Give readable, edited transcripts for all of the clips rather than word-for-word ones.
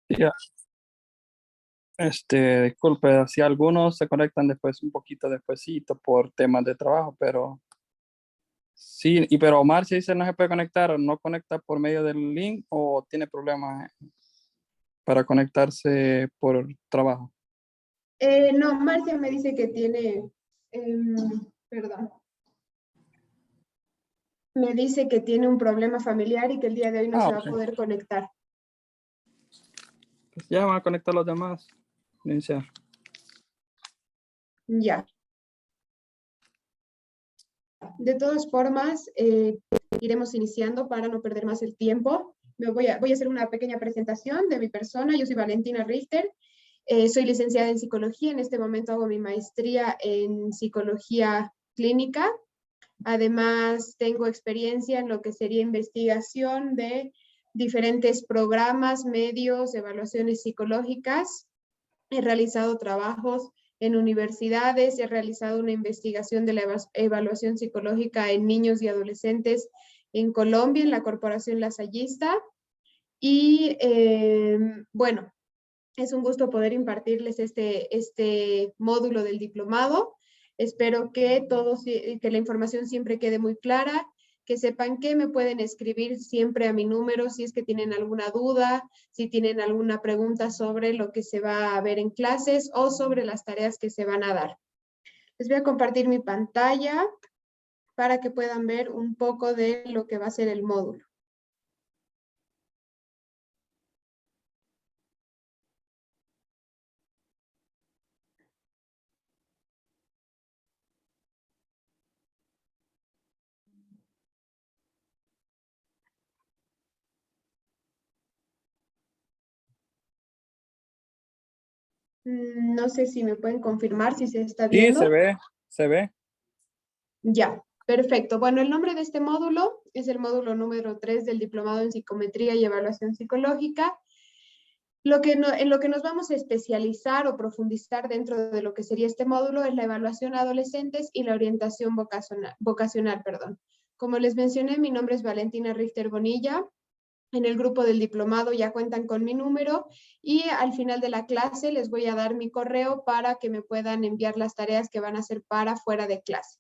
Ya, disculpe, si algunos se conectan después, un poquito despuesito por temas de trabajo, pero sí, pero Omar si dice no se puede conectar, no conecta por medio del link o tiene problemas para conectarse por trabajo. No, Marcia me dice que tiene, perdón, me dice que tiene un problema familiar y que el día de hoy no se va a Ok. poder conectar. Pues ya van a conectar los demás. Iniciar. Ya. De todas formas, iremos iniciando para no perder más el tiempo. Voy a hacer una pequeña presentación de mi persona. Yo soy Valentina Richter. Soy licenciada en psicología. En este momento hago mi maestría en psicología clínica. Además, tengo experiencia en lo que sería investigación de diferentes programas, medios, evaluaciones psicológicas. He realizado trabajos en universidades, he realizado una investigación de la evaluación psicológica en niños y adolescentes en Colombia, en la Corporación Lasallista. Y bueno, es un gusto poder impartirles este módulo del diplomado. Espero que que la información siempre quede muy clara, que sepan que me pueden escribir siempre a mi número si es que tienen alguna duda, si tienen alguna pregunta sobre lo que se va a ver en clases o sobre las tareas que se van a dar. Les voy a compartir mi pantalla para que puedan ver un poco de lo que va a ser el módulo. No sé si me pueden confirmar si se está Sí, se viendo. ve, se ve. Ya, perfecto. Bueno, el nombre de este módulo es el módulo número 3 del Diplomado en Psicometría y Evaluación Psicológica. En lo que nos vamos a especializar o profundizar dentro de lo que sería este módulo es la evaluación a adolescentes y la orientación vocacional, perdón. Como les mencioné, mi nombre es Valentina Richter Bonilla. En el grupo del diplomado ya cuentan con mi número y al final de la clase les voy a dar mi correo para que me puedan enviar las tareas que van a hacer para fuera de clase.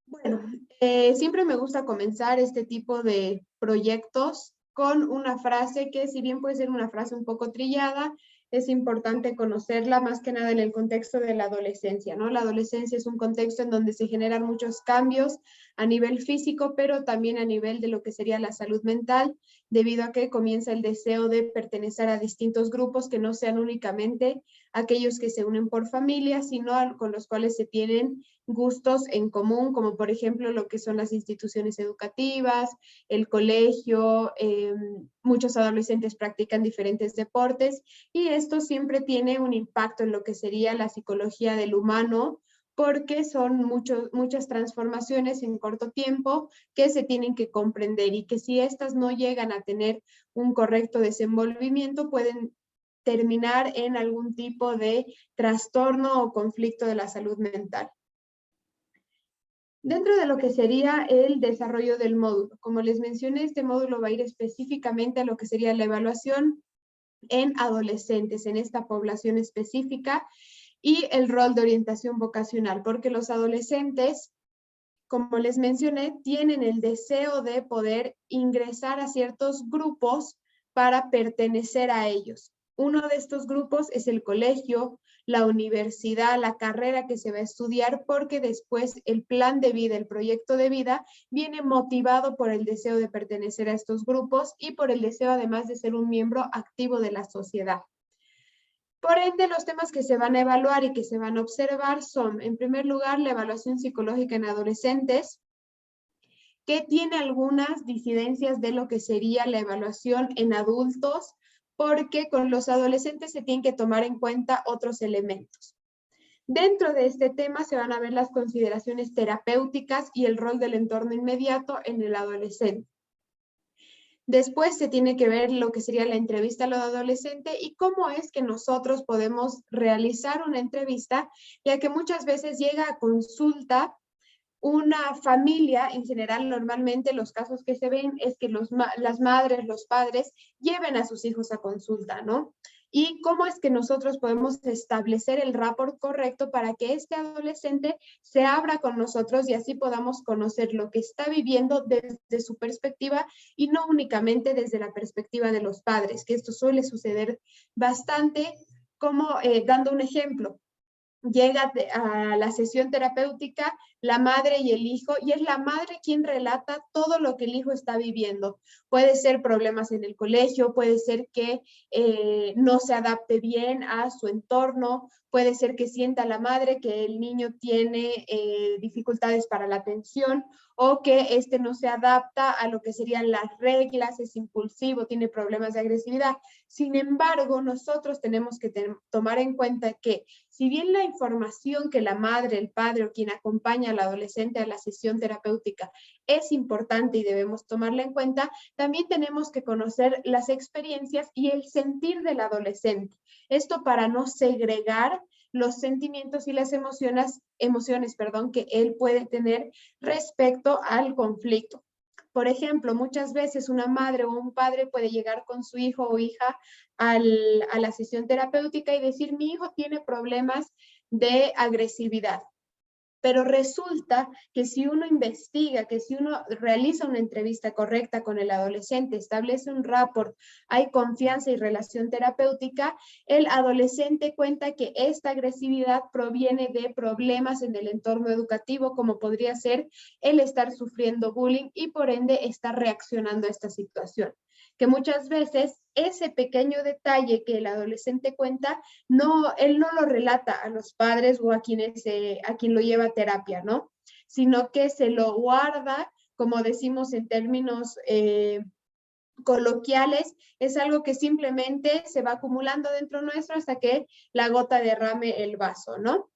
Bueno, siempre me gusta comenzar este tipo de proyectos con una frase que, si bien puede ser una frase un poco trillada, es importante conocerla más que nada en el contexto de la adolescencia, ¿no? La adolescencia es un contexto en donde se generan muchos cambios a nivel físico, pero también a nivel de lo que sería la salud mental, debido a que comienza el deseo de pertenecer a distintos grupos que no sean únicamente aquellos que se unen por familia, sino con los cuales se tienen gustos en común, como por ejemplo lo que son las instituciones educativas, el colegio, muchos adolescentes practican diferentes deportes y esto siempre tiene un impacto en lo que sería la psicología del humano, porque son muchas transformaciones en corto tiempo que se tienen que comprender y que si estas no llegan a tener un correcto desenvolvimiento pueden terminar en algún tipo de trastorno o conflicto de la salud mental. Dentro de lo que sería el desarrollo del módulo, como les mencioné, este módulo va a ir específicamente a lo que sería la evaluación en adolescentes, en esta población específica, y el rol de orientación vocacional, porque los adolescentes, como les mencioné, tienen el deseo de poder ingresar a ciertos grupos para pertenecer a ellos. Uno de estos grupos es el colegio, la universidad, la carrera que se va a estudiar, porque después el plan de vida, el proyecto de vida, viene motivado por el deseo de pertenecer a estos grupos y por el deseo además de ser un miembro activo de la sociedad. Por ende, los temas que se van a evaluar y que se van a observar son, en primer lugar, la evaluación psicológica en adolescentes, que tiene algunas disidencias de lo que sería la evaluación en adultos, porque con los adolescentes se tienen que tomar en cuenta otros elementos. Dentro de este tema se van a ver las consideraciones terapéuticas y el rol del entorno inmediato en el adolescente. Después se tiene que ver lo que sería la entrevista a lo adolescente y cómo es que nosotros podemos realizar una entrevista, ya que muchas veces llega a consulta una familia. En general, normalmente los casos que se ven es que las madres, los padres lleven a sus hijos a consulta, ¿no? Y cómo es que nosotros podemos establecer el rapport correcto para que este adolescente se abra con nosotros y así podamos conocer lo que está viviendo desde su perspectiva y no únicamente desde la perspectiva de los padres, que esto suele suceder bastante, como dando un ejemplo. Llega a la sesión terapéutica la madre y el hijo, y es la madre quien relata todo lo que el hijo está viviendo. Puede ser problemas en el colegio, puede ser que no se adapte bien a su entorno, puede ser que sienta la madre que el niño tiene dificultades para la atención o que este no se adapta a lo que serían las reglas, es impulsivo, tiene problemas de agresividad. Sin embargo, nosotros tenemos que tomar en cuenta que si bien la información que la madre, el padre o quien acompaña al adolescente a la sesión terapéutica es importante y debemos tomarla en cuenta, también tenemos que conocer las experiencias y el sentir del adolescente. Esto para no segregar los sentimientos y las emociones, que él puede tener respecto al conflicto. Por ejemplo, muchas veces una madre o un padre puede llegar con su hijo o hija a la sesión terapéutica y decir, mi hijo tiene problemas de agresividad. Pero resulta que si uno investiga, que si uno realiza una entrevista correcta con el adolescente, establece un rapport, hay confianza y relación terapéutica, el adolescente cuenta que esta agresividad proviene de problemas en el entorno educativo, como podría ser el estar sufriendo bullying y por ende estar reaccionando a esta situación. Que muchas veces ese pequeño detalle que el adolescente cuenta, él no lo relata a los padres o a quien lo lleva a terapia, ¿no? Sino que se lo guarda, como decimos en términos coloquiales, es algo que simplemente se va acumulando dentro nuestro hasta que la gota derrame el vaso, ¿no?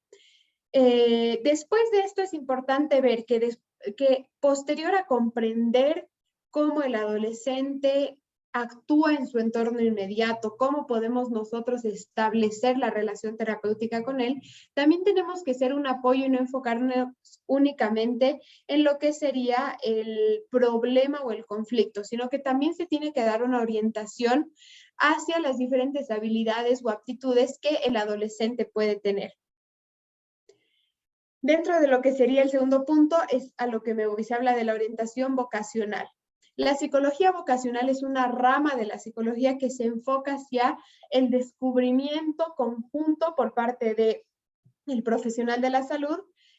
Después de esto es importante ver que posterior a comprender cómo el adolescente actúa en su entorno inmediato, cómo podemos nosotros establecer la relación terapéutica con él, también tenemos que ser un apoyo y no enfocarnos únicamente en lo que sería el problema o el conflicto, sino que también se tiene que dar una orientación hacia las diferentes habilidades o aptitudes que el adolescente puede tener. Dentro de lo que sería el segundo punto es a lo que se habla de la orientación vocacional. La psicología vocacional es una rama de la psicología que se enfoca hacia el descubrimiento conjunto por parte del profesional de la salud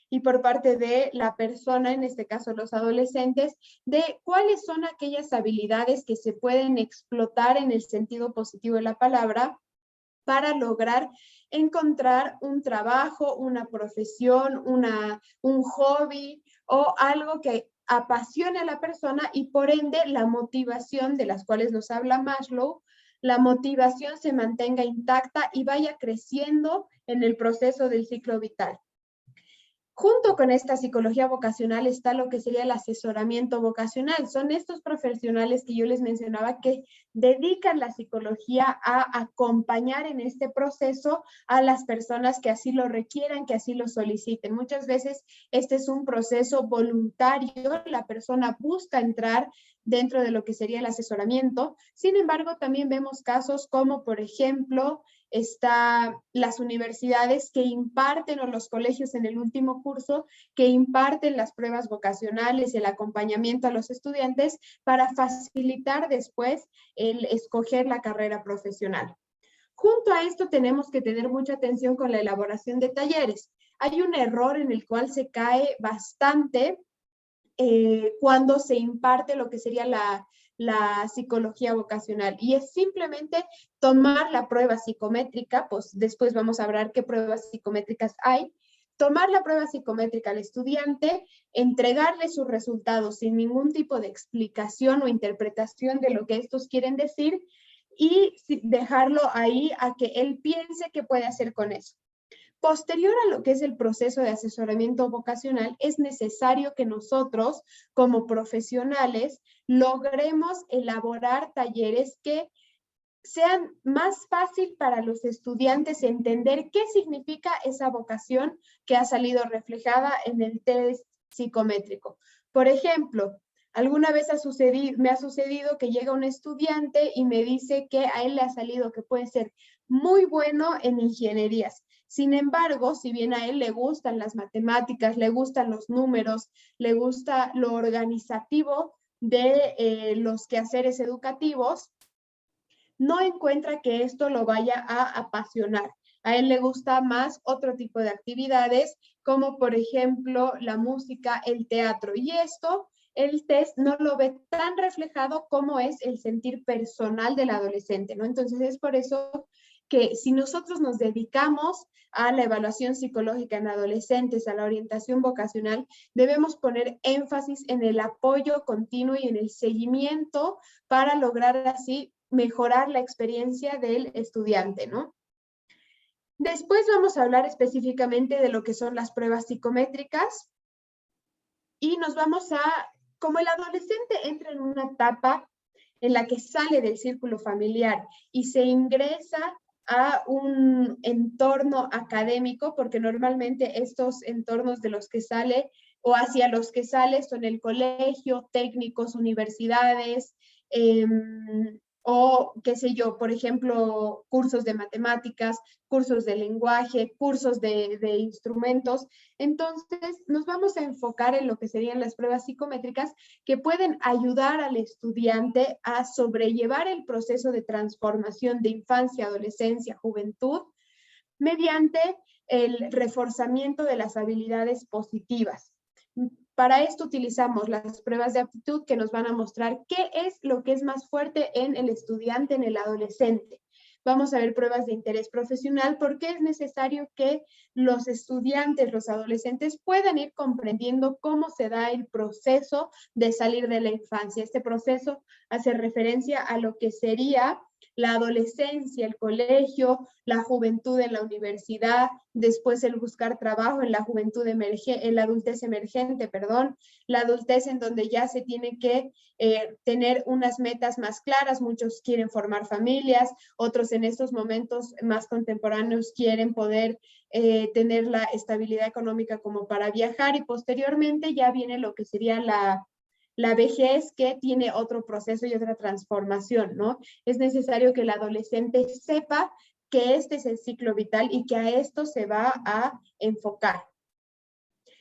y por parte de la persona, en este caso los adolescentes, de cuáles son aquellas habilidades que se pueden explotar en el sentido positivo de la palabra para lograr encontrar un trabajo, una profesión, un hobby o algo que apasione a la persona y por ende la motivación de las cuales nos habla Maslow, la motivación se mantenga intacta y vaya creciendo en el proceso del ciclo vital. Junto con esta psicología vocacional está lo que sería el asesoramiento vocacional. Son estos profesionales que yo les mencionaba que dedican la psicología a acompañar en este proceso a las personas que así lo requieran, que así lo soliciten. Muchas veces este es un proceso voluntario, la persona busca entrar dentro de lo que sería el asesoramiento. Sin embargo, también vemos casos como, por ejemplo, las universidades que imparten o los colegios en el último curso que imparten las pruebas vocacionales, el acompañamiento a los estudiantes para facilitar después el escoger la carrera profesional. Junto a esto tenemos que tener mucha atención con la elaboración de talleres. Hay un error en el cual se cae bastante cuando se imparte lo que sería la psicología vocacional y es simplemente tomar la prueba psicométrica, pues después vamos a hablar qué pruebas psicométricas hay, tomar la prueba psicométrica al estudiante, entregarle sus resultados sin ningún tipo de explicación o interpretación de lo que estos quieren decir y dejarlo ahí a que él piense qué puede hacer con eso. Posterior a lo que es el proceso de asesoramiento vocacional, es necesario que nosotros, como profesionales, logremos elaborar talleres que sean más fácil para los estudiantes entender qué significa esa vocación que ha salido reflejada en el test psicométrico. Por ejemplo, alguna vez me ha sucedido que llega un estudiante y me dice que a él le ha salido que puede ser muy bueno en ingenierías. Sin embargo, si bien a él le gustan las matemáticas, le gustan los números, le gusta lo organizativo de los quehaceres educativos, no encuentra que esto lo vaya a apasionar. A él le gusta más otro tipo de actividades, como por ejemplo la música, el teatro. Y esto, el test no lo ve tan reflejado como es el sentir personal del adolescente, ¿no? Entonces es por eso que si nosotros nos dedicamos a la evaluación psicológica en adolescentes, a la orientación vocacional, debemos poner énfasis en el apoyo continuo y en el seguimiento para lograr así mejorar la experiencia del estudiante, ¿no? Después vamos a hablar específicamente de lo que son las pruebas psicométricas y nos vamos a, como el adolescente entra en una etapa en la que sale del círculo familiar y se ingresa a un entorno académico, porque normalmente estos entornos de los que sale o hacia los que sale son el colegio, técnicos, universidades, o qué sé yo, por ejemplo, cursos de matemáticas, cursos de lenguaje, cursos de instrumentos. Entonces, nos vamos a enfocar en lo que serían las pruebas psicométricas que pueden ayudar al estudiante a sobrellevar el proceso de transformación de infancia, adolescencia, juventud, mediante el reforzamiento de las habilidades positivas. Para esto utilizamos las pruebas de aptitud que nos van a mostrar qué es lo que es más fuerte en el estudiante, en el adolescente. Vamos a ver pruebas de interés profesional porque es necesario que los estudiantes, los adolescentes puedan ir comprendiendo cómo se da el proceso de salir de la infancia. Este proceso hace referencia a lo que sería la adolescencia, el colegio, la juventud en la universidad, después el buscar trabajo en la juventud en la adultez emergente, perdón, la adultez en donde ya se tiene que tener unas metas más claras, muchos quieren formar familias, otros en estos momentos más contemporáneos quieren poder tener la estabilidad económica como para viajar y posteriormente ya viene lo que sería la vejez que tiene otro proceso y otra transformación, ¿no? Es necesario que el adolescente sepa que este es el ciclo vital y que a esto se va a enfocar.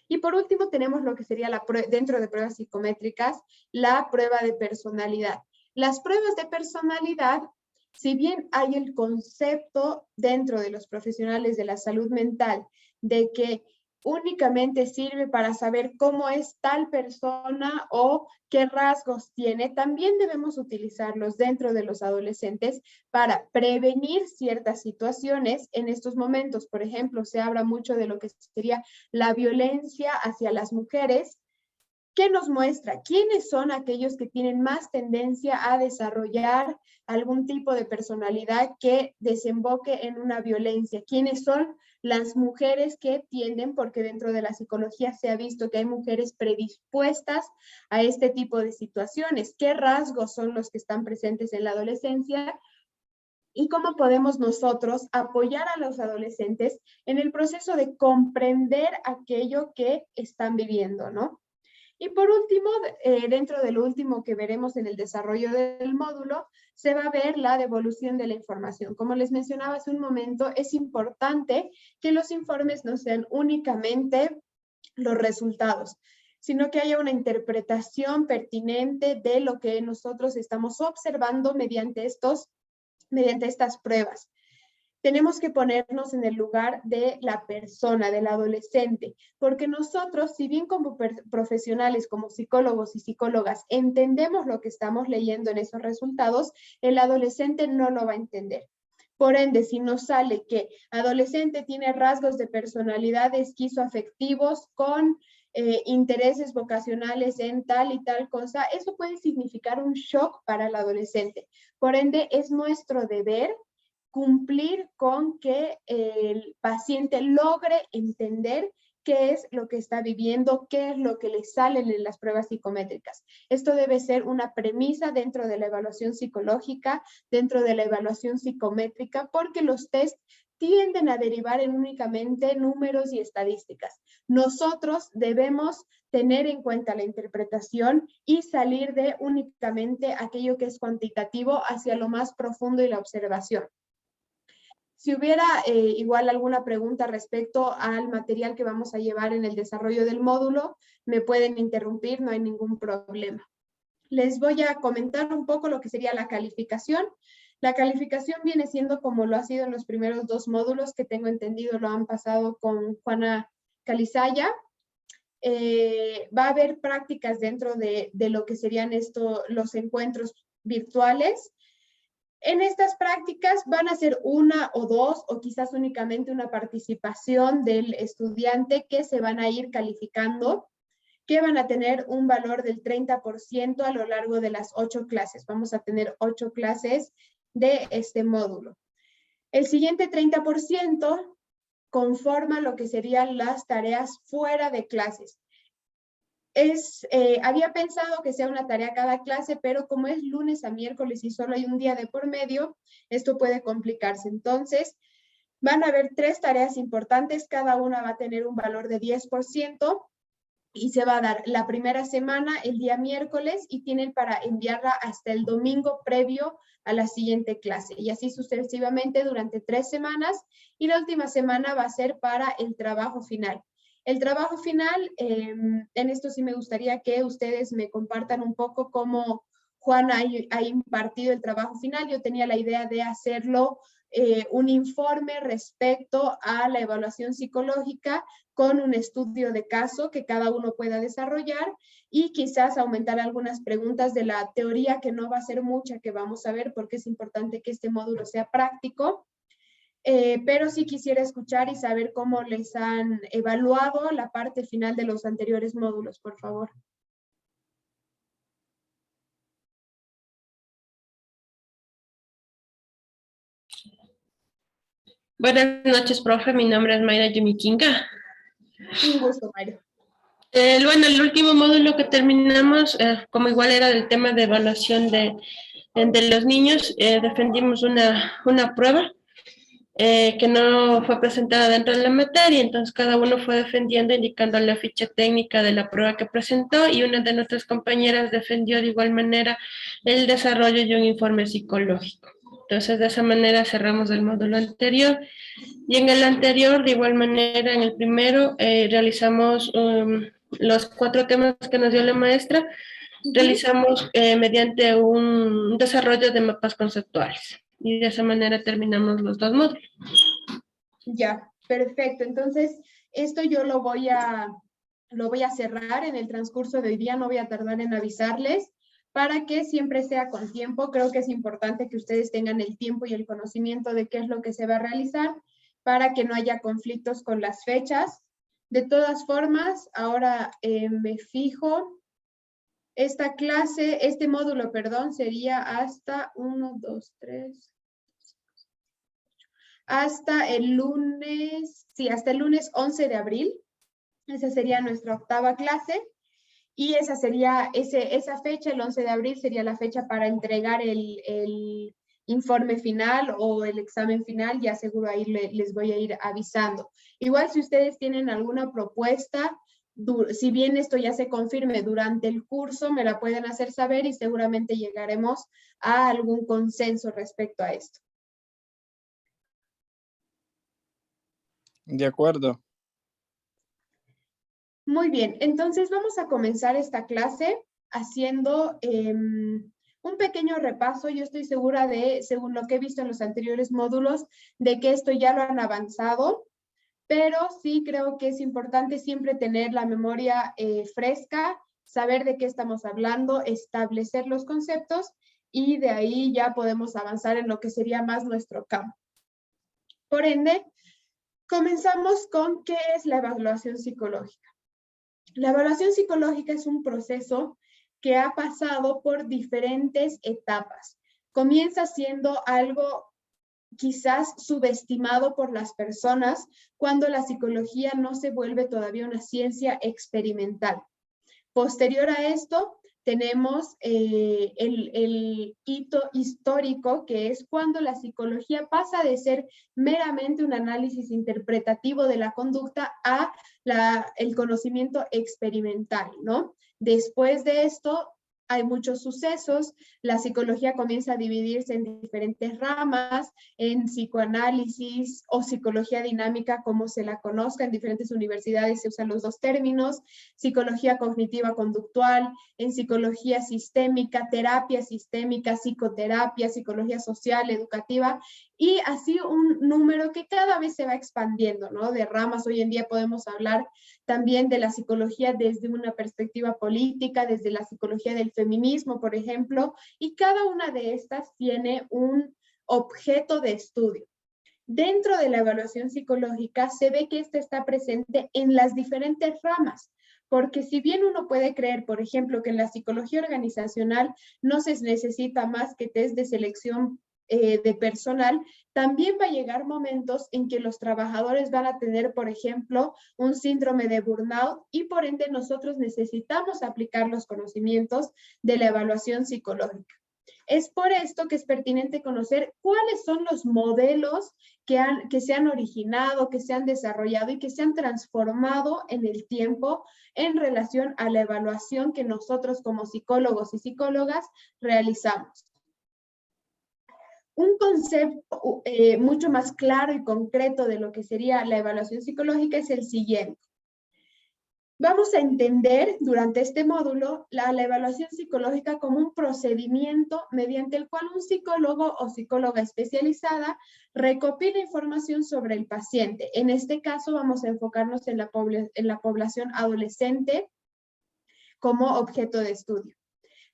Y por último tenemos lo que sería dentro de pruebas psicométricas, la prueba de personalidad. Las pruebas de personalidad, si bien hay el concepto dentro de los profesionales de la salud mental de que únicamente sirve para saber cómo es tal persona o qué rasgos tiene, también debemos utilizarlos dentro de los adolescentes para prevenir ciertas situaciones en estos momentos. Por ejemplo, se habla mucho de lo que sería la violencia hacia las mujeres. ¿Qué nos muestra? ¿Quiénes son aquellos que tienen más tendencia a desarrollar algún tipo de personalidad que desemboque en una violencia? ¿Quiénes son las mujeres que tienden, porque dentro de la psicología se ha visto que hay mujeres predispuestas a este tipo de situaciones? ¿Qué rasgos son los que están presentes en la adolescencia? ¿Y cómo podemos nosotros apoyar a los adolescentes en el proceso de comprender aquello que están viviendo, ¿no? Y por último, dentro de lo último que veremos en el desarrollo del módulo, se va a ver la devolución de la información. Como les mencionaba hace un momento, es importante que los informes no sean únicamente los resultados, sino que haya una interpretación pertinente de lo que nosotros estamos observando mediante estas pruebas. Tenemos que ponernos en el lugar de la persona, del adolescente, porque nosotros, si bien como profesionales, como psicólogos y psicólogas, entendemos lo que estamos leyendo en esos resultados, el adolescente no lo va a entender. Por ende, si nos sale que adolescente tiene rasgos de personalidad esquizoafectivos con intereses vocacionales en tal y tal cosa, eso puede significar un shock para el adolescente. Por ende, es nuestro deber cumplir con que el paciente logre entender qué es lo que está viviendo, qué es lo que le salen en las pruebas psicométricas. Esto debe ser una premisa dentro de la evaluación psicológica, dentro de la evaluación psicométrica, porque los test tienden a derivar en únicamente números y estadísticas. Nosotros debemos tener en cuenta la interpretación y salir de únicamente aquello que es cuantitativo hacia lo más profundo y la observación. Si hubiera igual alguna pregunta respecto al material que vamos a llevar en el desarrollo del módulo, me pueden interrumpir, no hay ningún problema. Les voy a comentar un poco lo que sería la calificación. La calificación viene siendo como lo ha sido en los primeros 2 módulos que tengo entendido lo han pasado con Juana Calizaya. Va a haber prácticas dentro de lo que serían los encuentros virtuales. En estas prácticas van a ser 1 o 2 o quizás únicamente una participación del estudiante que se van a ir calificando, que van a tener un valor del 30% a lo largo de las 8 clases. Vamos a tener 8 clases de este módulo. El siguiente 30% conforma lo que serían las tareas fuera de clases. Había pensado que sea una tarea cada clase, pero como es lunes a miércoles y solo hay un día de por medio, esto puede complicarse. Entonces, van a haber 3 tareas importantes, cada una va a tener un valor de 10% y se va a dar la primera semana, el día miércoles, y tienen para enviarla hasta el domingo previo a la siguiente clase. Y así sucesivamente durante 3 semanas, y la última semana va a ser para el trabajo final. El trabajo final, en esto sí me gustaría que ustedes me compartan un poco cómo Juan ha impartido el trabajo final. Yo tenía la idea de hacerlo un informe respecto a la evaluación psicológica con un estudio de caso que cada uno pueda desarrollar y quizás aumentar algunas preguntas de la teoría, que no va a ser mucha que vamos a ver porque es importante que este módulo sea práctico. Pero sí quisiera escuchar y saber cómo les han evaluado la parte final de los anteriores módulos, por favor. Buenas noches, profe. Mi nombre es Mayra Yumikinga. Un gusto, Mario. Bueno, el último módulo que terminamos, como igual era del tema de evaluación de los niños, defendimos una prueba que no fue presentada dentro de la materia, entonces cada uno fue defendiendo, indicando la ficha técnica de la prueba que presentó, y una de nuestras compañeras defendió de igual manera el desarrollo de un informe psicológico. Entonces, de esa manera cerramos el módulo anterior. Y en el anterior, de igual manera, en el primero, realizamos los 4 temas que nos dio la maestra, realizamos mediante un desarrollo de mapas conceptuales. Y de esa manera terminamos los 2 módulos. Ya, perfecto. Entonces, esto yo lo voy a cerrar en el transcurso de hoy día, no voy a tardar en avisarles para que siempre sea con tiempo. Creo que es importante que ustedes tengan el tiempo y el conocimiento de qué es lo que se va a realizar para que no haya conflictos con las fechas. De todas formas, ahora me fijo, este módulo, perdón, sería hasta 1, 2, 3, hasta el lunes, sí, hasta el lunes 11 de abril. Esa sería nuestra 8ª clase. Y esa sería, esa fecha, el 11 de abril, sería la fecha para entregar el informe final o el examen final. Ya seguro ahí les voy a ir avisando. Igual si ustedes tienen alguna propuesta, si bien esto ya se confirme durante el curso, me la pueden hacer saber y seguramente llegaremos a algún consenso respecto a esto. De acuerdo. Muy bien, entonces vamos a comenzar esta clase haciendo un pequeño repaso. Yo estoy segura de, según lo que he visto en los anteriores módulos, de que esto ya lo han avanzado, pero sí creo que es importante siempre tener la memoria fresca, saber de qué estamos hablando, establecer los conceptos y de ahí ya podemos avanzar en lo que sería más nuestro campo. Por ende, comenzamos con qué es la evaluación psicológica. La evaluación psicológica es un proceso que ha pasado por diferentes etapas. Comienza siendo algo quizás subestimado por las personas cuando la psicología no se vuelve todavía una ciencia experimental. Posterior a esto, tenemos el hito histórico, que es cuando la psicología pasa de ser meramente un análisis interpretativo de la conducta a el conocimiento experimental, ¿no? Después de esto, hay muchos sucesos, la psicología comienza a dividirse en diferentes ramas, en psicoanálisis o psicología dinámica, como se la conozca, en diferentes universidades se usan los dos términos, psicología cognitiva conductual, en psicología sistémica, terapia sistémica, psicoterapia, psicología social, educativa, y así un número que cada vez se va expandiendo, ¿no? De ramas. Hoy en día podemos hablar también de la psicología desde una perspectiva política, desde la psicología del feminismo, por ejemplo, y cada una de estas tiene un objeto de estudio. Dentro de la evaluación psicológica se ve que esta está presente en las diferentes ramas, porque si bien uno puede creer, por ejemplo, que en la psicología organizacional no se necesita más que test de selección de personal, también va a llegar momentos en que los trabajadores van a tener, por ejemplo, un síndrome de burnout y por ende nosotros necesitamos aplicar los conocimientos de la evaluación psicológica. Es por esto que es pertinente conocer cuáles son los modelos que se han originado, que se han desarrollado y que se han transformado en el tiempo en relación a la evaluación que nosotros como psicólogos y psicólogas realizamos. Un concepto mucho más claro y concreto de lo que sería la evaluación psicológica es el siguiente. Vamos a entender durante este módulo la evaluación psicológica como un procedimiento mediante el cual un psicólogo o psicóloga especializada recopila información sobre el paciente. En este caso vamos a enfocarnos en la población adolescente como objeto de estudio.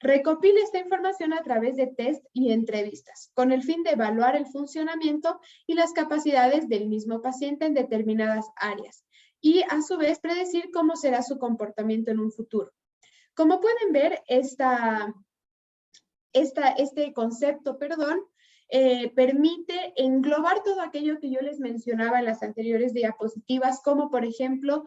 Recopila esta información a través de test y entrevistas, con el fin de evaluar el funcionamiento y las capacidades del mismo paciente en determinadas áreas, y a su vez predecir cómo será su comportamiento en un futuro. Como pueden ver, este concepto, permite englobar todo aquello que yo les mencionaba en las anteriores diapositivas, como por ejemplo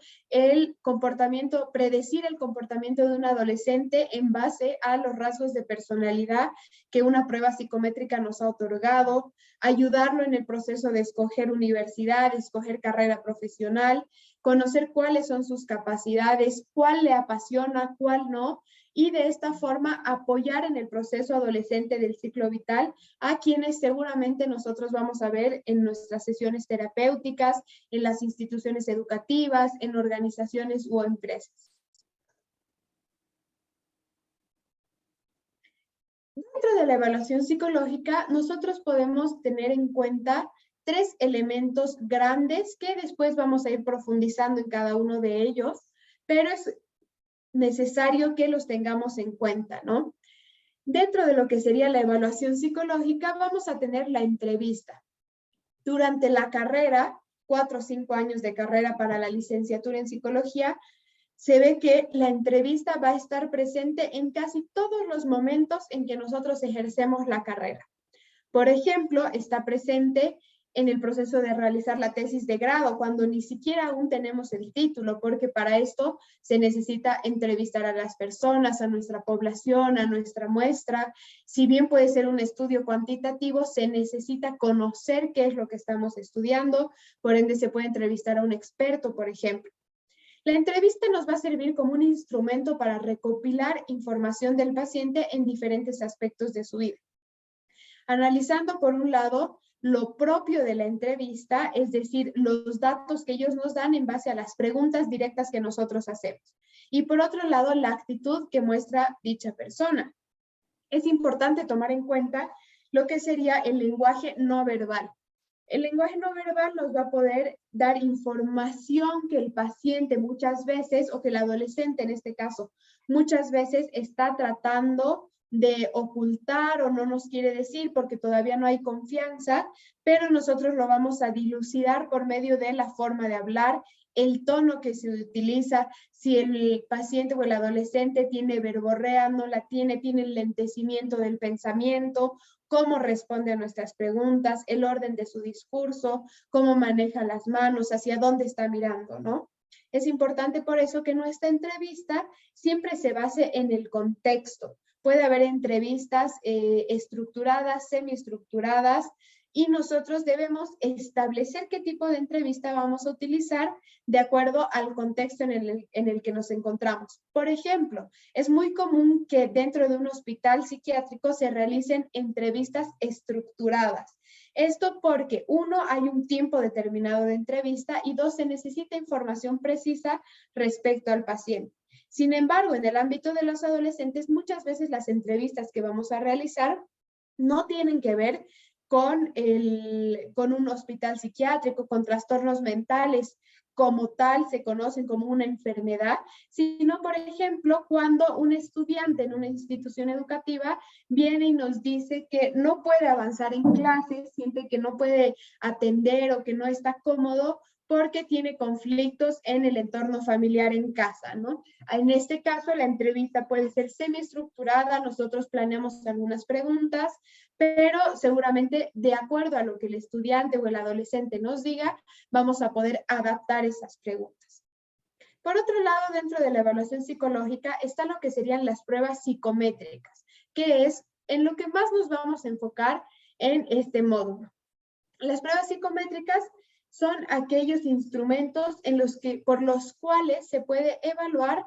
predecir el comportamiento de un adolescente en base a los rasgos de personalidad que una prueba psicométrica nos ha otorgado, ayudarlo en el proceso de escoger universidad, escoger carrera profesional, conocer cuáles son sus capacidades, cuál le apasiona, cuál no, y de esta forma apoyar en el proceso adolescente del ciclo vital a quienes seguramente nosotros vamos a ver en nuestras sesiones terapéuticas, en las instituciones educativas, en organizaciones o empresas. Dentro de la evaluación psicológica, nosotros podemos tener en cuenta 3 elementos grandes que después vamos a ir profundizando en cada uno de ellos, pero es necesario que los tengamos en cuenta, ¿no? Dentro de lo que sería la evaluación psicológica, vamos a tener la entrevista. Durante la carrera, 4 o 5 años de carrera para la licenciatura en psicología, se ve que la entrevista va a estar presente en casi todos los momentos en que nosotros ejercemos la carrera. Por ejemplo, está presente en el proceso de realizar la tesis de grado, cuando ni siquiera aún tenemos el título, porque para esto se necesita entrevistar a las personas, a nuestra población, a nuestra muestra. Si bien puede ser un estudio cuantitativo, se necesita conocer qué es lo que estamos estudiando, por ende se puede entrevistar a un experto, por ejemplo. La entrevista nos va a servir como un instrumento para recopilar información del paciente en diferentes aspectos de su vida. Analizando por un lado lo propio de la entrevista, es decir, los datos que ellos nos dan en base a las preguntas directas que nosotros hacemos. Y por otro lado, la actitud que muestra dicha persona. Es importante tomar en cuenta lo que sería el lenguaje no verbal. El lenguaje no verbal nos va a poder dar información que el paciente muchas veces, o que el adolescente en este caso, muchas veces está tratando de ocultar o no nos quiere decir porque todavía no hay confianza, pero nosotros lo vamos a dilucidar por medio de la forma de hablar, el tono que se utiliza, si el paciente o el adolescente tiene verborrea, no la tiene, tiene el lentecimiento del pensamiento, cómo responde a nuestras preguntas, el orden de su discurso, cómo maneja las manos, hacia dónde está mirando, ¿no? Es importante por eso que nuestra entrevista siempre se base en el contexto. Puede haber entrevistas estructuradas, semiestructuradas, y nosotros debemos establecer qué tipo de entrevista vamos a utilizar de acuerdo al contexto en el que nos encontramos. Por ejemplo, es muy común que dentro de un hospital psiquiátrico se realicen entrevistas estructuradas. Esto porque, uno, hay un tiempo determinado de entrevista y dos, se necesita información precisa respecto al paciente. Sin embargo, en el ámbito de los adolescentes, muchas veces las entrevistas que vamos a realizar no tienen que ver con un hospital psiquiátrico, con trastornos mentales, como tal se conocen como una enfermedad, sino, por ejemplo, cuando un estudiante en una institución educativa viene y nos dice que no puede avanzar en clases, siente que no puede atender o que no está cómodo porque tiene conflictos en el entorno familiar en casa, ¿no? En este caso, la entrevista puede ser semiestructurada, nosotros planeamos algunas preguntas, pero seguramente de acuerdo a lo que el estudiante o el adolescente nos diga, vamos a poder adaptar esas preguntas. Por otro lado, dentro de la evaluación psicológica está lo que serían las pruebas psicométricas, que es en lo que más nos vamos a enfocar en este módulo. Las pruebas psicométricas son aquellos instrumentos por los cuales se puede evaluar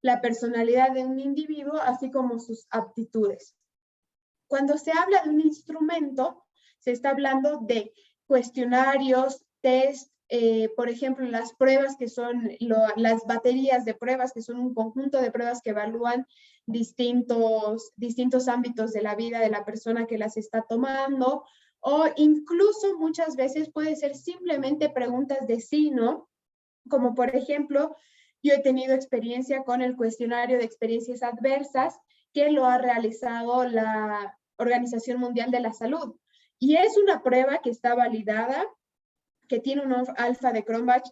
la personalidad de un individuo, así como sus aptitudes. Cuando se habla de un instrumento, se está hablando de cuestionarios, test, por ejemplo, las pruebas que son las baterías de pruebas, que son un conjunto de pruebas que evalúan distintos ámbitos de la vida de la persona que las está tomando, o incluso muchas veces puede ser simplemente preguntas de sí, ¿no? Como por ejemplo, yo he tenido experiencia con el cuestionario de experiencias adversas que lo ha realizado la Organización Mundial de la Salud. Y es una prueba que está validada, que tiene un alfa de Cronbach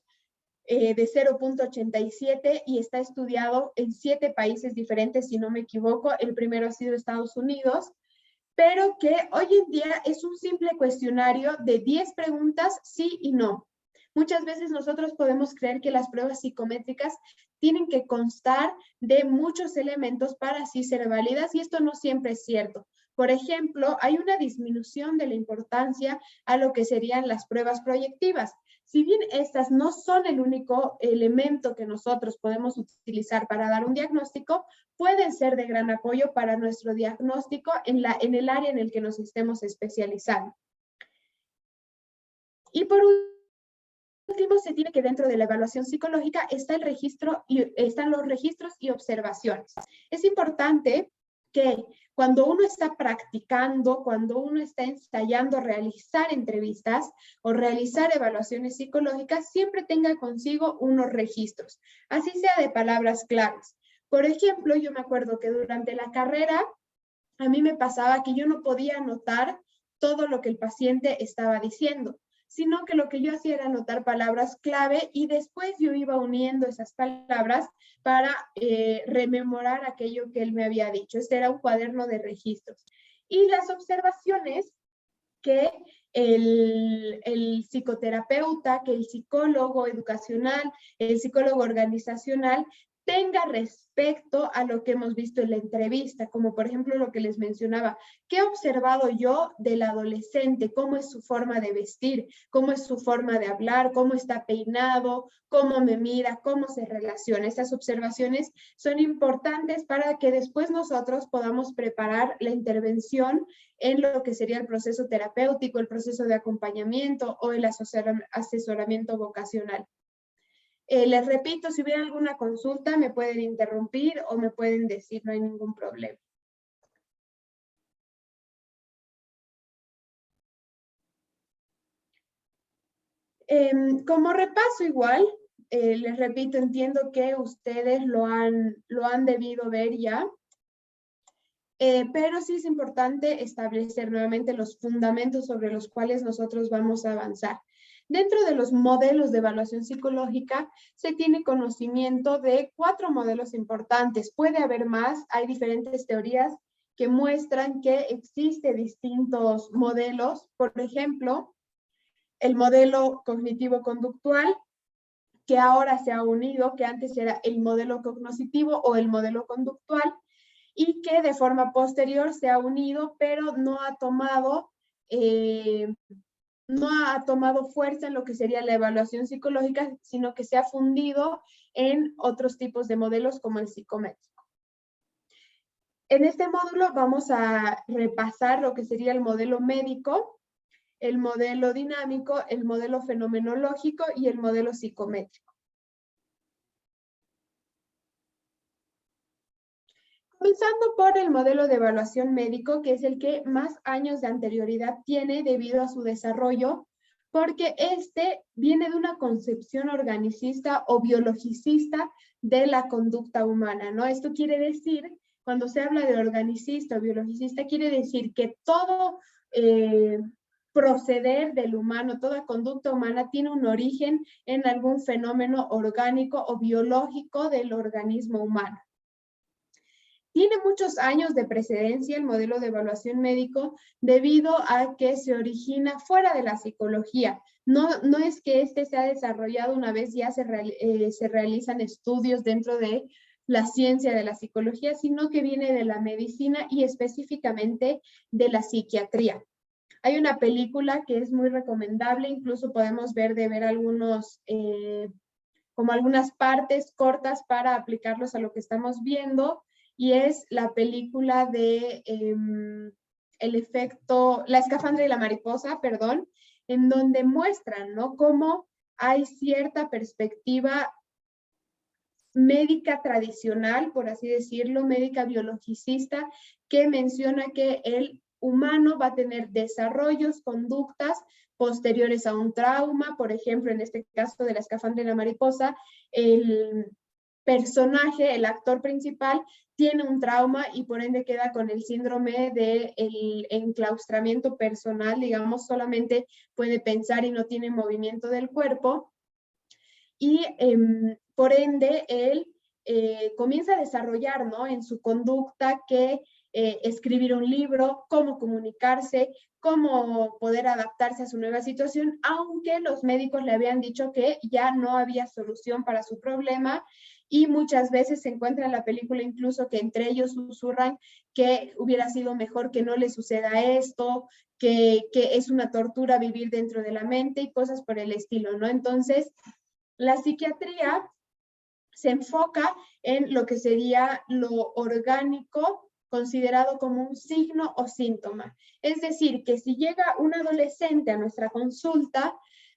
de 0.87 y está estudiado en 7 países diferentes, si no me equivoco. El primero ha sido Estados Unidos, pero que hoy en día es un simple cuestionario de 10 preguntas, sí y no. Muchas veces nosotros podemos creer que las pruebas psicométricas tienen que constar de muchos elementos para así ser válidas, y esto no siempre es cierto. Por ejemplo, hay una disminución de la importancia a lo que serían las pruebas proyectivas. Si bien estas no son el único elemento que nosotros podemos utilizar para dar un diagnóstico, pueden ser de gran apoyo para nuestro diagnóstico en el área en el que nos estemos especializando. Y por último, se tiene que dentro de la evaluación psicológica están los registros y observaciones. Es importante que cuando uno está practicando, cuando uno está ensayando realizar entrevistas o realizar evaluaciones psicológicas, siempre tenga consigo unos registros, así sea de palabras claves. Por ejemplo, yo me acuerdo que durante la carrera a mí me pasaba que yo no podía anotar todo lo que el paciente estaba diciendo, sino que lo que yo hacía era anotar palabras clave y después yo iba uniendo esas palabras para rememorar aquello que él me había dicho. Este era un cuaderno de registros. Y las observaciones que el psicoterapeuta, que el psicólogo educacional, el psicólogo organizacional tenga respecto a lo que hemos visto en la entrevista, como por ejemplo lo que les mencionaba. ¿Qué he observado yo del adolescente? ¿Cómo es su forma de vestir? ¿Cómo es su forma de hablar? ¿Cómo está peinado? ¿Cómo me mira? ¿Cómo se relaciona? Estas observaciones son importantes para que después nosotros podamos preparar la intervención en lo que sería el proceso terapéutico, el proceso de acompañamiento o el asesoramiento vocacional. Les repito, si hubiera alguna consulta, me pueden interrumpir o me pueden decir, no hay ningún problema. Como repaso igual, les repito, entiendo que ustedes lo han debido ver ya. pero sí es importante establecer nuevamente los fundamentos sobre los cuales nosotros vamos a avanzar. Dentro de los modelos de evaluación psicológica se tiene conocimiento de 4 modelos importantes. Puede haber más, hay diferentes teorías que muestran que existen distintos modelos. Por ejemplo, el modelo cognitivo-conductual, que ahora se ha unido, que antes era el modelo cognoscitivo o el modelo conductual, y que de forma posterior se ha unido, pero no ha tomado fuerza en lo que sería la evaluación psicológica, sino que se ha fundido en otros tipos de modelos como el psicométrico. En este módulo vamos a repasar lo que sería el modelo médico, el modelo dinámico, el modelo fenomenológico y el modelo psicométrico. Comenzando por el modelo de evaluación médico, que es el que más años de anterioridad tiene debido a su desarrollo, porque este viene de una concepción organicista o biologicista de la conducta humana, ¿no? Esto quiere decir, cuando se habla de organicista o biologicista, quiere decir que todo proceder del humano, toda conducta humana tiene un origen en algún fenómeno orgánico o biológico del organismo humano. Tiene muchos años de precedencia el modelo de evaluación médico debido a que se origina fuera de la psicología. No es que este se ha desarrollado una vez ya se realizan estudios dentro de la ciencia de la psicología, sino que viene de la medicina y específicamente de la psiquiatría. Hay una película que es muy recomendable, incluso podemos ver algunos, como algunas partes cortas para aplicarlos a lo que estamos viendo, y es la película de La escafandra y la mariposa, perdón, en donde muestran, ¿no?, cómo hay cierta perspectiva médica tradicional, por así decirlo, médica biologicista, que menciona que el humano va a tener desarrollos, conductas posteriores a un trauma. Por ejemplo, en este caso de La escafandra y la mariposa, el personaje, el actor principal, tiene un trauma y por ende queda con el síndrome del enclaustramiento personal, digamos, solamente puede pensar y no tiene movimiento del cuerpo. Y por ende él comienza a desarrollar, ¿no?, en su conducta que escribir un libro, cómo comunicarse, cómo poder adaptarse a su nueva situación, aunque los médicos le habían dicho que ya no había solución para su problema. Y muchas veces se encuentra en la película incluso que entre ellos susurran que hubiera sido mejor que no le suceda esto, que es una tortura vivir dentro de la mente y cosas por el estilo, ¿no? Entonces, la psiquiatría se enfoca en lo que sería lo orgánico considerado como un signo o síntoma. Es decir, que si llega un adolescente a nuestra consulta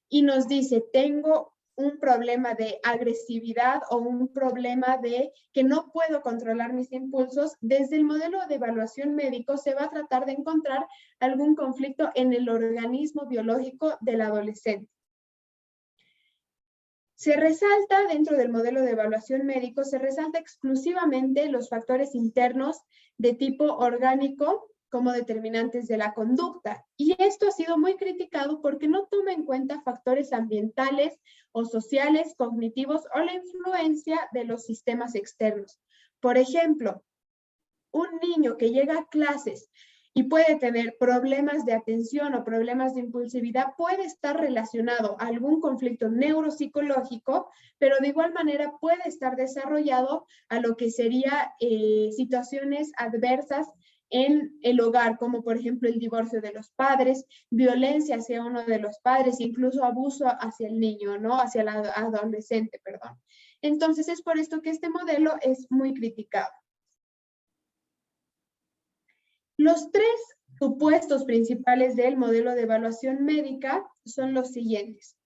y nos dice, tengo un problema de agresividad o un problema de que no puedo controlar mis impulsos, desde el modelo de evaluación médico se va a tratar de encontrar algún conflicto en el organismo biológico del adolescente. Se resalta dentro del modelo de evaluación médico, se resalta exclusivamente los factores internos de tipo orgánico como determinantes de la conducta. Y esto ha sido muy criticado porque no toma en cuenta factores ambientales o sociales, cognitivos o la influencia de los sistemas externos. Por ejemplo, un niño que llega a clases y puede tener problemas de atención o problemas de impulsividad, puede estar relacionado a algún conflicto neuropsicológico, pero de igual manera puede estar desarrollado a lo que sería situaciones adversas en el hogar, como por ejemplo el divorcio de los padres, violencia hacia uno de los padres, incluso abuso hacia el niño, ¿no?, hacia el adolescente, perdón. Entonces es por esto que este modelo es muy criticado. Los 3 supuestos principales del modelo de evaluación médica son los siguientes.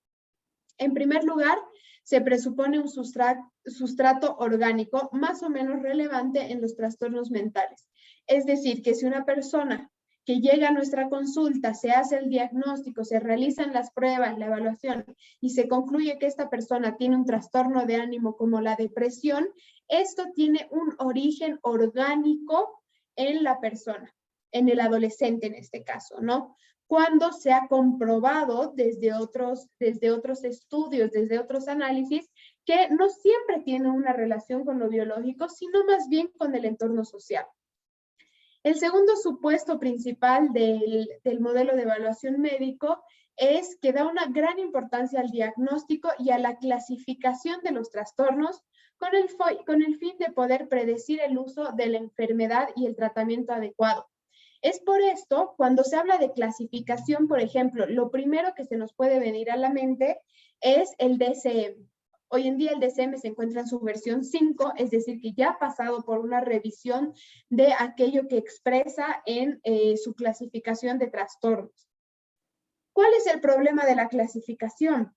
En primer lugar, se presupone un sustrato orgánico más o menos relevante en los trastornos mentales. Es decir, que si una persona que llega a nuestra consulta, se hace el diagnóstico, se realizan las pruebas, la evaluación y se concluye que esta persona tiene un trastorno de ánimo como la depresión, esto tiene un origen orgánico en la persona, en el adolescente en este caso, ¿no? Cuando se ha comprobado desde otros estudios, desde otros análisis, que no siempre tiene una relación con lo biológico, sino más bien con el entorno social. El segundo supuesto principal del modelo de evaluación médico es que da una gran importancia al diagnóstico y a la clasificación de los trastornos con el fin de poder predecir el uso de la enfermedad y el tratamiento adecuado. Es por esto, cuando se habla de clasificación, por ejemplo, lo primero que se nos puede venir a la mente es el DSM. Hoy en día el DSM se encuentra en su versión 5, es decir, que ya ha pasado por una revisión de aquello que expresa en su clasificación de trastornos. ¿Cuál es el problema de la clasificación?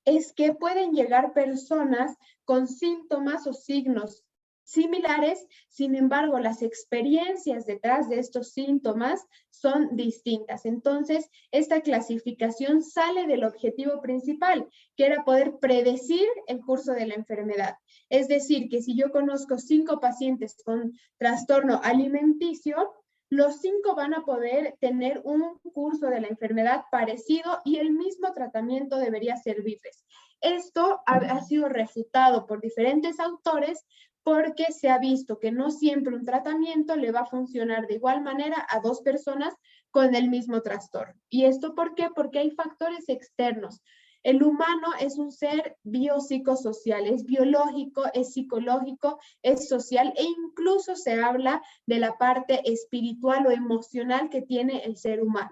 Es que pueden llegar personas con síntomas o signos similares, sin embargo, las experiencias detrás de estos síntomas son distintas. Entonces, esta clasificación sale del objetivo principal, que era poder predecir el curso de la enfermedad. Es decir, que si yo conozco 5 pacientes con trastorno alimenticio, los 5 van a poder tener un curso de la enfermedad parecido y el mismo tratamiento debería servirles. Esto ha sido refutado por diferentes autores porque se ha visto que no siempre un tratamiento le va a funcionar de igual manera a 2 personas con el mismo trastorno. ¿Y esto por qué? Porque hay factores externos. El humano es un ser biopsicosocial, es biológico, es psicológico, es social e incluso se habla de la parte espiritual o emocional que tiene el ser humano.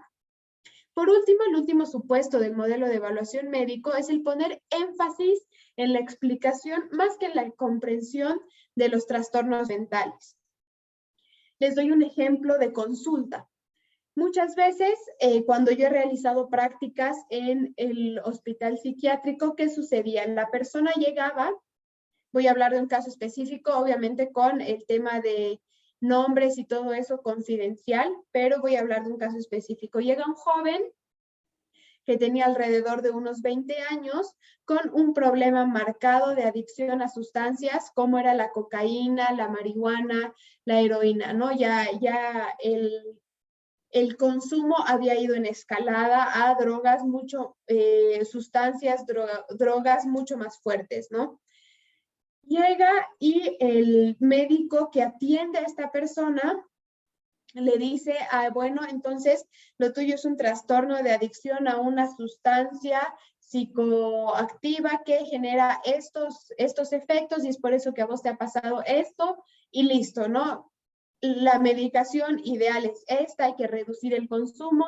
Por último, el último supuesto del modelo de evaluación médico es el poner énfasis en la explicación más que en la comprensión de los trastornos mentales. Les doy un ejemplo de consulta. Muchas veces, cuando yo he realizado prácticas en el hospital psiquiátrico, ¿qué sucedía? La persona llegaba, voy a hablar de un caso específico, obviamente con el tema de nombres y todo eso confidencial, pero voy a hablar de un caso específico. Llega un joven que tenía alrededor de unos 20 años con un problema marcado de adicción a sustancias como era la cocaína, la marihuana, la heroína, ¿no? Ya el consumo había ido en escalada a drogas sustancias, drogas mucho más fuertes, ¿no? Llega y el médico que atiende a esta persona le dice, bueno, entonces lo tuyo es un trastorno de adicción a una sustancia psicoactiva que genera estos efectos y es por eso que a vos te ha pasado esto y listo, ¿no? La medicación ideal es esta, hay que reducir el consumo,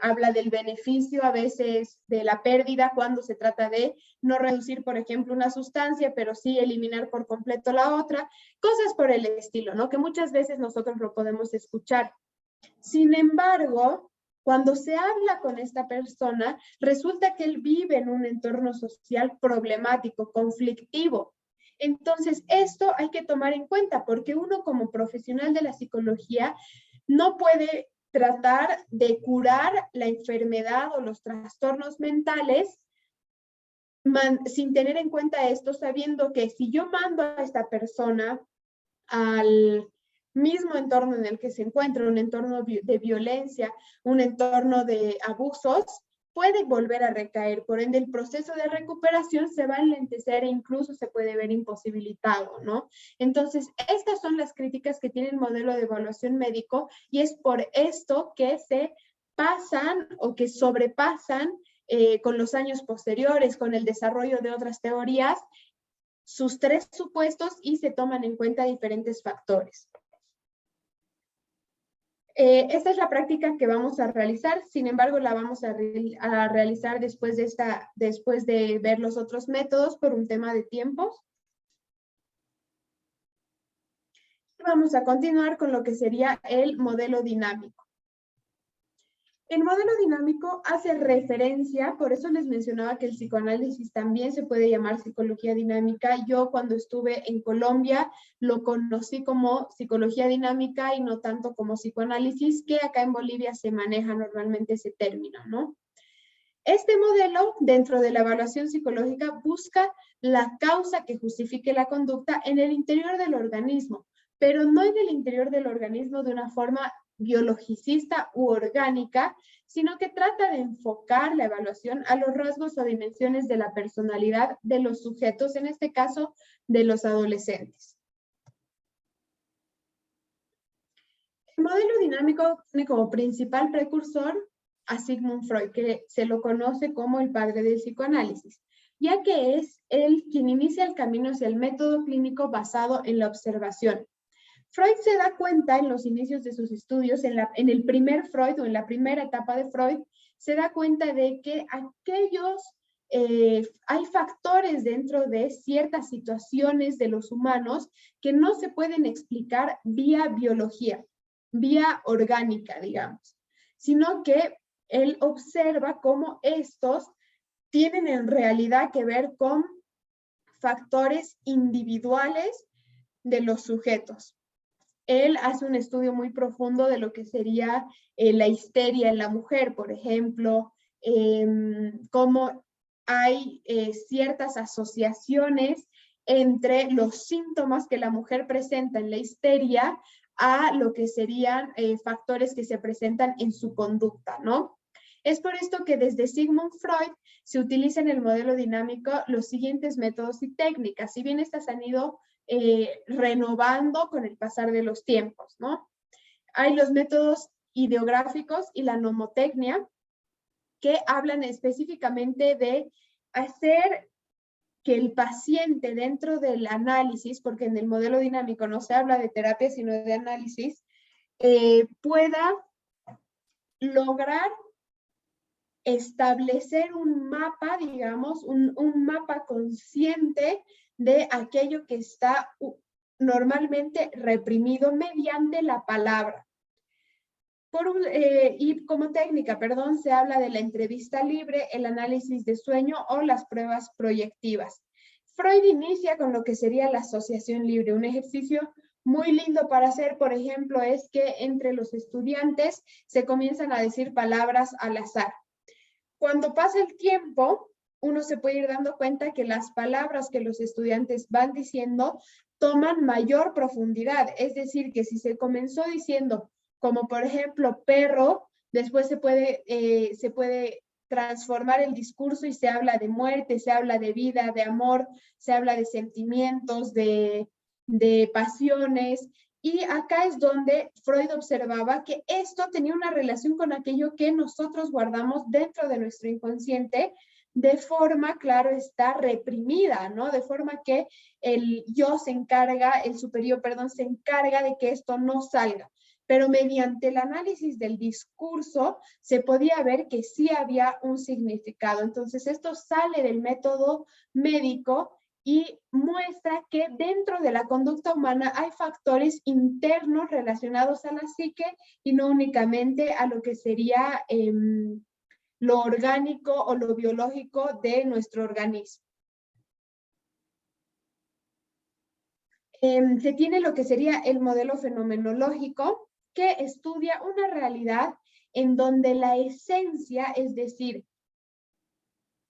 habla del beneficio, a veces de la pérdida cuando se trata de no reducir, por ejemplo, una sustancia, pero sí eliminar por completo la otra, cosas por el estilo, ¿no? Que muchas veces nosotros lo podemos escuchar. Sin embargo, cuando se habla con esta persona, resulta que él vive en un entorno social problemático, conflictivo. Entonces, esto hay que tomar en cuenta porque uno como profesional de la psicología no puede tratar de curar la enfermedad o los trastornos mentales sin tener en cuenta esto, sabiendo que si yo mando a esta persona al mismo entorno en el que se encuentra, un entorno de violencia, un entorno de abusos, puede volver a recaer. Por ende, el proceso de recuperación se va a enlentecer e incluso se puede ver imposibilitado, ¿no? Entonces, estas son las críticas que tiene el modelo de evaluación médico y es por esto que se pasan o que sobrepasan con los años posteriores, con el desarrollo de otras teorías, sus 3 supuestos y se toman en cuenta diferentes factores. Esta es la práctica que vamos a realizar, sin embargo la vamos a realizar después de ver los otros métodos por un tema de tiempos. Vamos a continuar con lo que sería el modelo dinámico. El modelo dinámico hace referencia, por eso les mencionaba que el psicoanálisis también se puede llamar psicología dinámica. Yo cuando estuve en Colombia lo conocí como psicología dinámica y no tanto como psicoanálisis, que acá en Bolivia se maneja normalmente ese término, ¿no? Este modelo, dentro de la evaluación psicológica, busca la causa que justifique la conducta en el interior del organismo, pero no en el interior del organismo de una forma biologicista u orgánica, sino que trata de enfocar la evaluación a los rasgos o dimensiones de la personalidad de los sujetos, en este caso de los adolescentes. El modelo dinámico tiene como principal precursor a Sigmund Freud, que se lo conoce como el padre del psicoanálisis, ya que es él quien inicia el camino hacia el método clínico basado en la observación. Freud se da cuenta en los inicios de sus estudios, en el primer Freud o en la primera etapa de Freud, se da cuenta de que hay factores dentro de ciertas situaciones de los humanos que no se pueden explicar vía biología, vía orgánica, digamos, sino que él observa cómo estos tienen en realidad que ver con factores individuales de los sujetos. Él hace un estudio muy profundo de lo que sería la histeria en la mujer, por ejemplo, cómo hay ciertas asociaciones entre los síntomas que la mujer presenta en la histeria a lo que serían factores que se presentan en su conducta, ¿no? Es por esto que desde Sigmund Freud se utiliza en el modelo dinámico los siguientes métodos y técnicas. Si bien estas han ido renovando con el pasar de los tiempos, ¿no? Hay los métodos ideográficos y la nomotecnia, que hablan específicamente de hacer que el paciente dentro del análisis, porque en el modelo dinámico no se habla de terapia, sino de análisis, pueda lograr establecer un mapa, digamos, un mapa consciente de aquello que está normalmente reprimido mediante la palabra. Y como técnica, se habla de la entrevista libre, el análisis de sueño o las pruebas proyectivas. Freud inicia con lo que sería la asociación libre. Un ejercicio muy lindo para hacer, por ejemplo, es que entre los estudiantes se comienzan a decir palabras al azar. Cuando pasa el tiempo, uno se puede ir dando cuenta que las palabras que los estudiantes van diciendo toman mayor profundidad. Es decir, que si se comenzó diciendo, como por ejemplo perro, después se puede transformar el discurso y se habla de muerte, se habla de vida, de amor, se habla de sentimientos, de pasiones. Y acá es donde Freud observaba que esto tenía una relación con aquello que nosotros guardamos dentro de nuestro inconsciente de forma, claro está, reprimida, ¿no? De forma que el yo se encarga, el superior, se encarga de que esto no salga. Pero mediante el análisis del discurso se podía ver que sí había un significado. Entonces esto sale del método médico y muestra que dentro de la conducta humana hay factores internos relacionados a la psique y no únicamente a lo que sería lo orgánico o lo biológico de nuestro organismo. Se tiene lo que sería el modelo fenomenológico, que estudia una realidad en donde la esencia, es decir,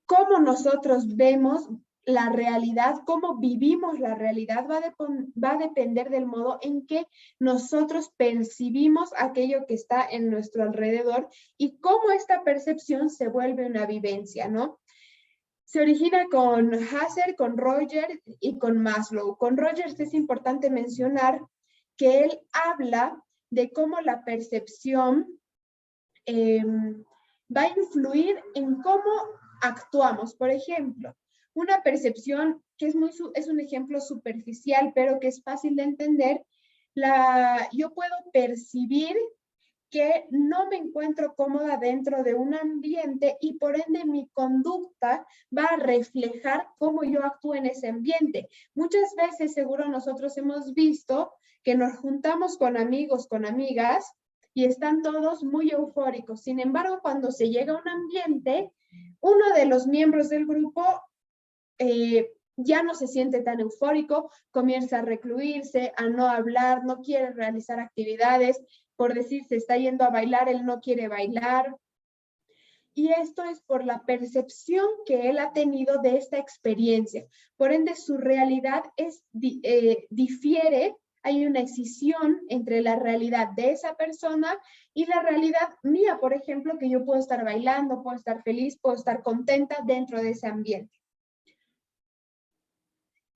cómo nosotros vemos la realidad, cómo vivimos la realidad, va a depender del modo en que nosotros percibimos aquello que está en nuestro alrededor y cómo esta percepción se vuelve una vivencia, ¿no? Se origina con Husserl, con Rogers y con Maslow. Con Rogers es importante mencionar que él habla de cómo la percepción va a influir en cómo actuamos. Por ejemplo, una percepción que es un ejemplo superficial, pero que es fácil de entender, yo puedo percibir que no me encuentro cómoda dentro de un ambiente y por ende mi conducta va a reflejar cómo yo actúo en ese ambiente. Muchas veces seguro nosotros hemos visto que nos juntamos con amigos, con amigas y están todos muy eufóricos. Sin embargo, cuando se llega a un ambiente, uno de los miembros del grupo ya no se siente tan eufórico, comienza a recluirse, a no hablar, no quiere realizar actividades. Por decir, se está yendo a bailar, él no quiere bailar. Y esto es por la percepción que él ha tenido de esta experiencia. Por ende, su realidad difiere. hay una escisión entre la realidad de esa persona y la realidad mía, por ejemplo, que yo puedo estar bailando, puedo estar feliz, puedo estar contenta dentro de ese ambiente.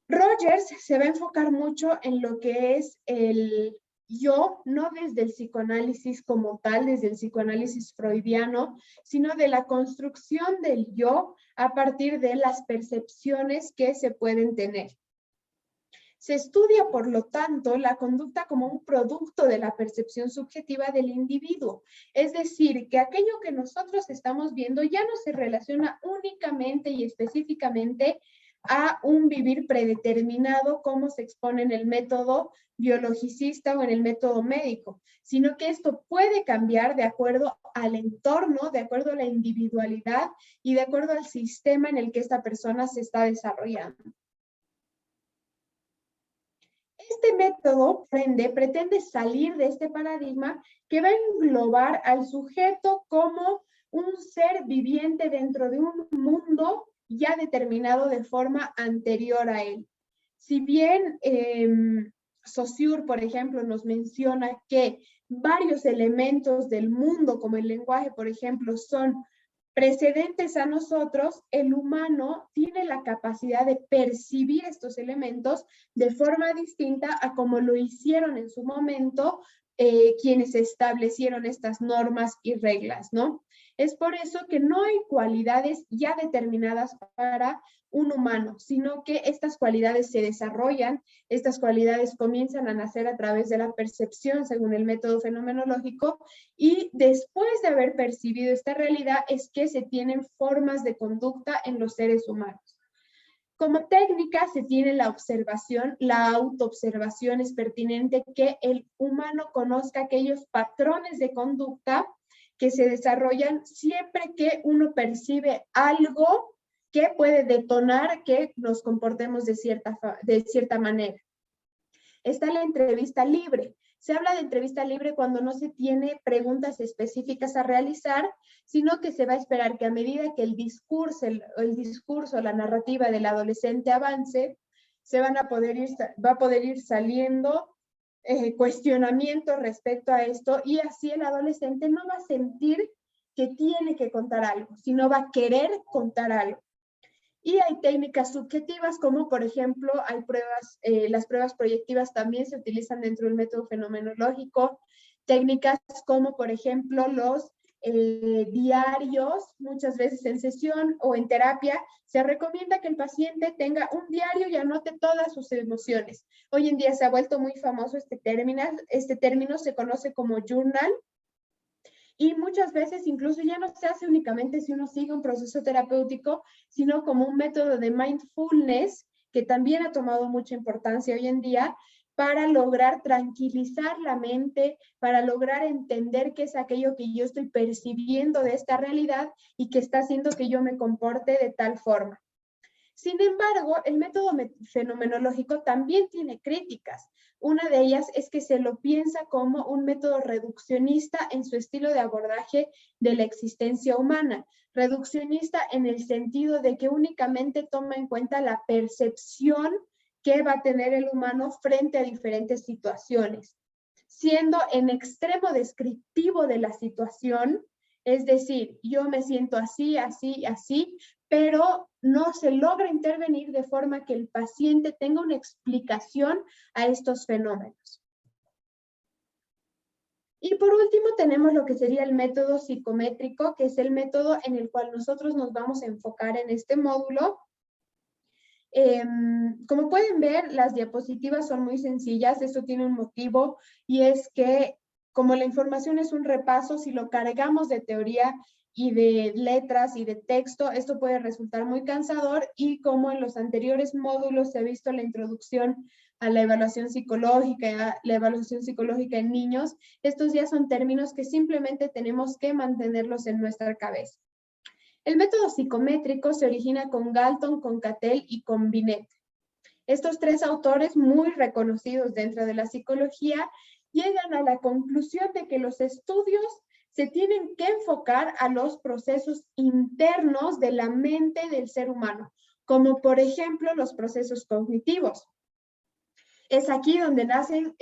Rogers se va a enfocar mucho en lo que es el yo, no desde el psicoanálisis como tal, desde el psicoanálisis freudiano, sino de la construcción del yo a partir de las percepciones que se pueden tener. Se estudia, por lo tanto, la conducta como un producto de la percepción subjetiva del individuo. Es decir, que aquello que nosotros estamos viendo ya no se relaciona únicamente y específicamente a un vivir predeterminado como se expone en el método biologicista o en el método médico, sino que esto puede cambiar de acuerdo al entorno, de acuerdo a la individualidad y de acuerdo al sistema en el que esta persona se está desarrollando. Este método, pretende salir de este paradigma que va a englobar al sujeto como un ser viviente dentro de un mundo ya determinado de forma anterior a él. Si bien Saussure, por ejemplo, nos menciona que varios elementos del mundo, como el lenguaje, por ejemplo, son precedentes a nosotros, el humano tiene la capacidad de percibir estos elementos de forma distinta a como lo hicieron en su momento quienes establecieron estas normas y reglas, ¿no? Es por eso que no hay cualidades ya determinadas para un humano, sino que estas cualidades se desarrollan, estas cualidades comienzan a nacer a través de la percepción según el método fenomenológico y después de haber percibido esta realidad es que se tienen formas de conducta en los seres humanos. Como técnica se tiene la observación, la autoobservación es pertinente que el humano conozca aquellos patrones de conducta que se desarrollan siempre que uno percibe algo que puede detonar que nos comportemos de cierta manera. Está la entrevista libre. Se habla de entrevista libre cuando no se tiene preguntas específicas a realizar, sino que se va a esperar que a medida que el discurso, la narrativa del adolescente avance, va a poder ir saliendo cuestionamientos respecto a esto y así el adolescente no va a sentir que tiene que contar algo, sino va a querer contar algo. Y hay técnicas subjetivas como, por ejemplo, hay pruebas, las pruebas proyectivas también se utilizan dentro del método fenomenológico. Técnicas como, por ejemplo, los diarios, muchas veces en sesión o en terapia, se recomienda que el paciente tenga un diario y anote todas sus emociones. Hoy en día se ha vuelto muy famoso este término se conoce como journal. Y muchas veces incluso ya no se hace únicamente si uno sigue un proceso terapéutico, sino como un método de mindfulness que también ha tomado mucha importancia hoy en día para lograr tranquilizar la mente, para lograr entender qué es aquello que yo estoy percibiendo de esta realidad y que está haciendo que yo me comporte de tal forma. Sin embargo, el método fenomenológico también tiene críticas. Una de ellas es que se lo piensa como un método reduccionista en su estilo de abordaje de la existencia humana. Reduccionista en el sentido de que únicamente toma en cuenta la percepción que va a tener el humano frente a diferentes situaciones, siendo en extremo descriptivo de la situación, es decir, yo me siento así, así, así, pero no se logra intervenir de forma que el paciente tenga una explicación a estos fenómenos. Y por último tenemos lo que sería el método psicométrico, que es el método en el cual nosotros nos vamos a enfocar en este módulo. Como pueden ver, las diapositivas son muy sencillas. Esto tiene un motivo y es que como la información es un repaso, si lo cargamos de teoría y de letras y de texto, esto puede resultar muy cansador y como en los anteriores módulos se ha visto la introducción a la evaluación psicológica en niños, estos ya son términos que simplemente tenemos que mantenerlos en nuestra cabeza. El método psicométrico se origina con Galton, con Cattell y con Binet. Estos tres autores muy reconocidos dentro de la psicología llegan a la conclusión de que los estudios se tienen que enfocar a los procesos internos de la mente del ser humano, como por ejemplo los procesos cognitivos. Es aquí donde nacen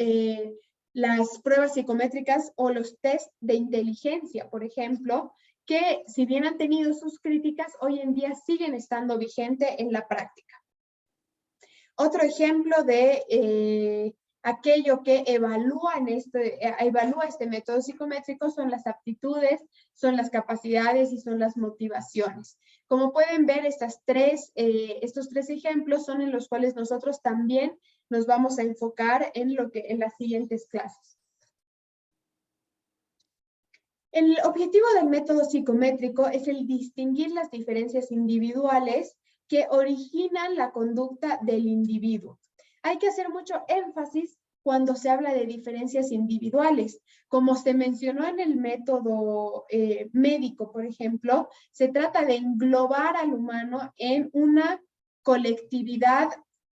las pruebas psicométricas o los test de inteligencia, por ejemplo, que si bien han tenido sus críticas, hoy en día siguen estando vigentes en la práctica. Otro ejemplo de aquello que evalúa este método psicométrico son las aptitudes, son las capacidades y son las motivaciones. Como pueden ver, estos tres ejemplos son en los cuales nosotros también nos vamos a enfocar en las siguientes clases. El objetivo del método psicométrico es el distinguir las diferencias individuales que originan la conducta del individuo. Hay que hacer mucho énfasis cuando se habla de diferencias individuales. Como se mencionó en el método médico, por ejemplo, se trata de englobar al humano en una colectividad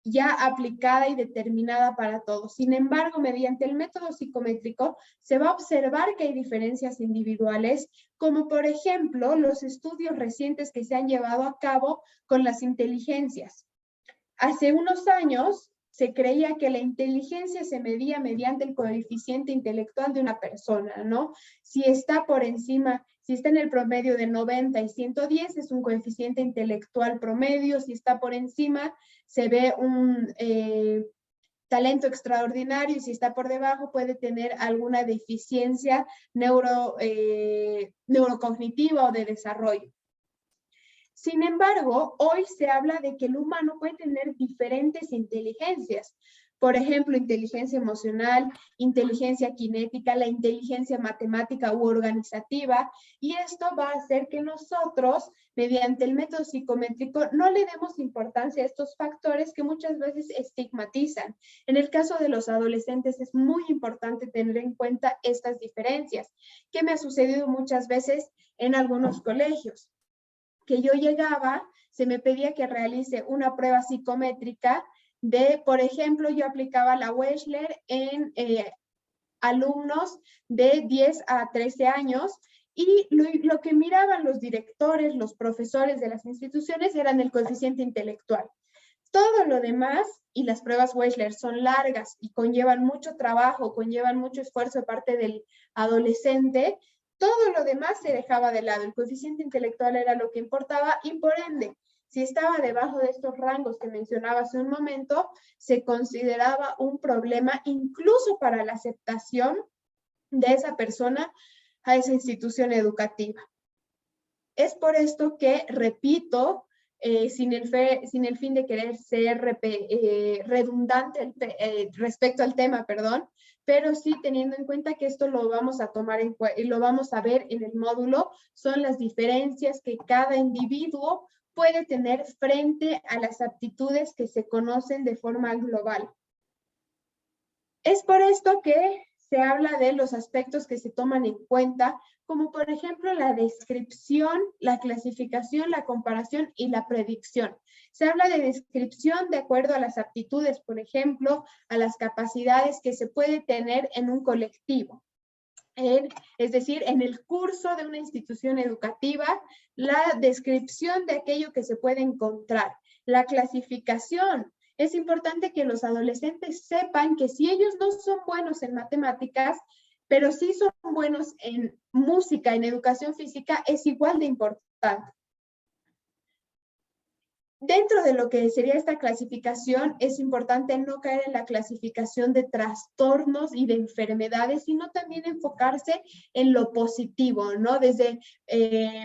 ya aplicada y determinada para todos. Sin embargo, mediante el método psicométrico se va a observar que hay diferencias individuales, como por ejemplo los estudios recientes que se han llevado a cabo con las inteligencias. Hace unos años se creía que la inteligencia se medía mediante el coeficiente intelectual de una persona, ¿no? Si está en el promedio de 90 y 110, es un coeficiente intelectual promedio. Si está por encima, se ve un talento extraordinario, y si está por debajo, puede tener alguna deficiencia neurocognitiva o de desarrollo. Sin embargo, hoy se habla de que el humano puede tener diferentes inteligencias. Por ejemplo, inteligencia emocional, inteligencia cinética, la inteligencia matemática u organizativa, y esto va a hacer que nosotros, mediante el método psicométrico, no le demos importancia a estos factores que muchas veces estigmatizan. En el caso de los adolescentes es muy importante tener en cuenta estas diferencias, que me ha sucedido muchas veces en algunos colegios, que yo llegaba, se me pedía que realice una prueba psicométrica de, por ejemplo, yo aplicaba la Wechsler en alumnos de 10 a 13 años, y lo que miraban los directores, los profesores de las instituciones eran el coeficiente intelectual. Todo lo demás, y las pruebas Wechsler son largas y conllevan mucho trabajo, conllevan mucho esfuerzo de parte del adolescente, todo lo demás se dejaba de lado. El coeficiente intelectual era lo que importaba, y por ende, si estaba debajo de estos rangos que mencionaba hace un momento, se consideraba un problema incluso para la aceptación de esa persona a esa institución educativa. Es por esto que, repito, sin el fin de querer ser redundante respecto al tema, pero sí teniendo en cuenta que esto lo vamos a tomar y lo vamos a ver en el módulo, son las diferencias que cada individuo puede tener frente a las aptitudes que se conocen de forma global. Es por esto que se habla de los aspectos que se toman en cuenta, como por ejemplo la descripción, la clasificación, la comparación y la predicción. Se habla de descripción de acuerdo a las aptitudes, por ejemplo, a las capacidades que se puede tener en un colectivo. Es decir, en el curso de una institución educativa, la descripción de aquello que se puede encontrar. La clasificación. Es importante que los adolescentes sepan que si ellos no son buenos en matemáticas, pero sí son buenos en música, en educación física, es igual de importante. Dentro de lo que sería esta clasificación, es importante no caer en la clasificación de trastornos y de enfermedades, sino también enfocarse en lo positivo, ¿no? Desde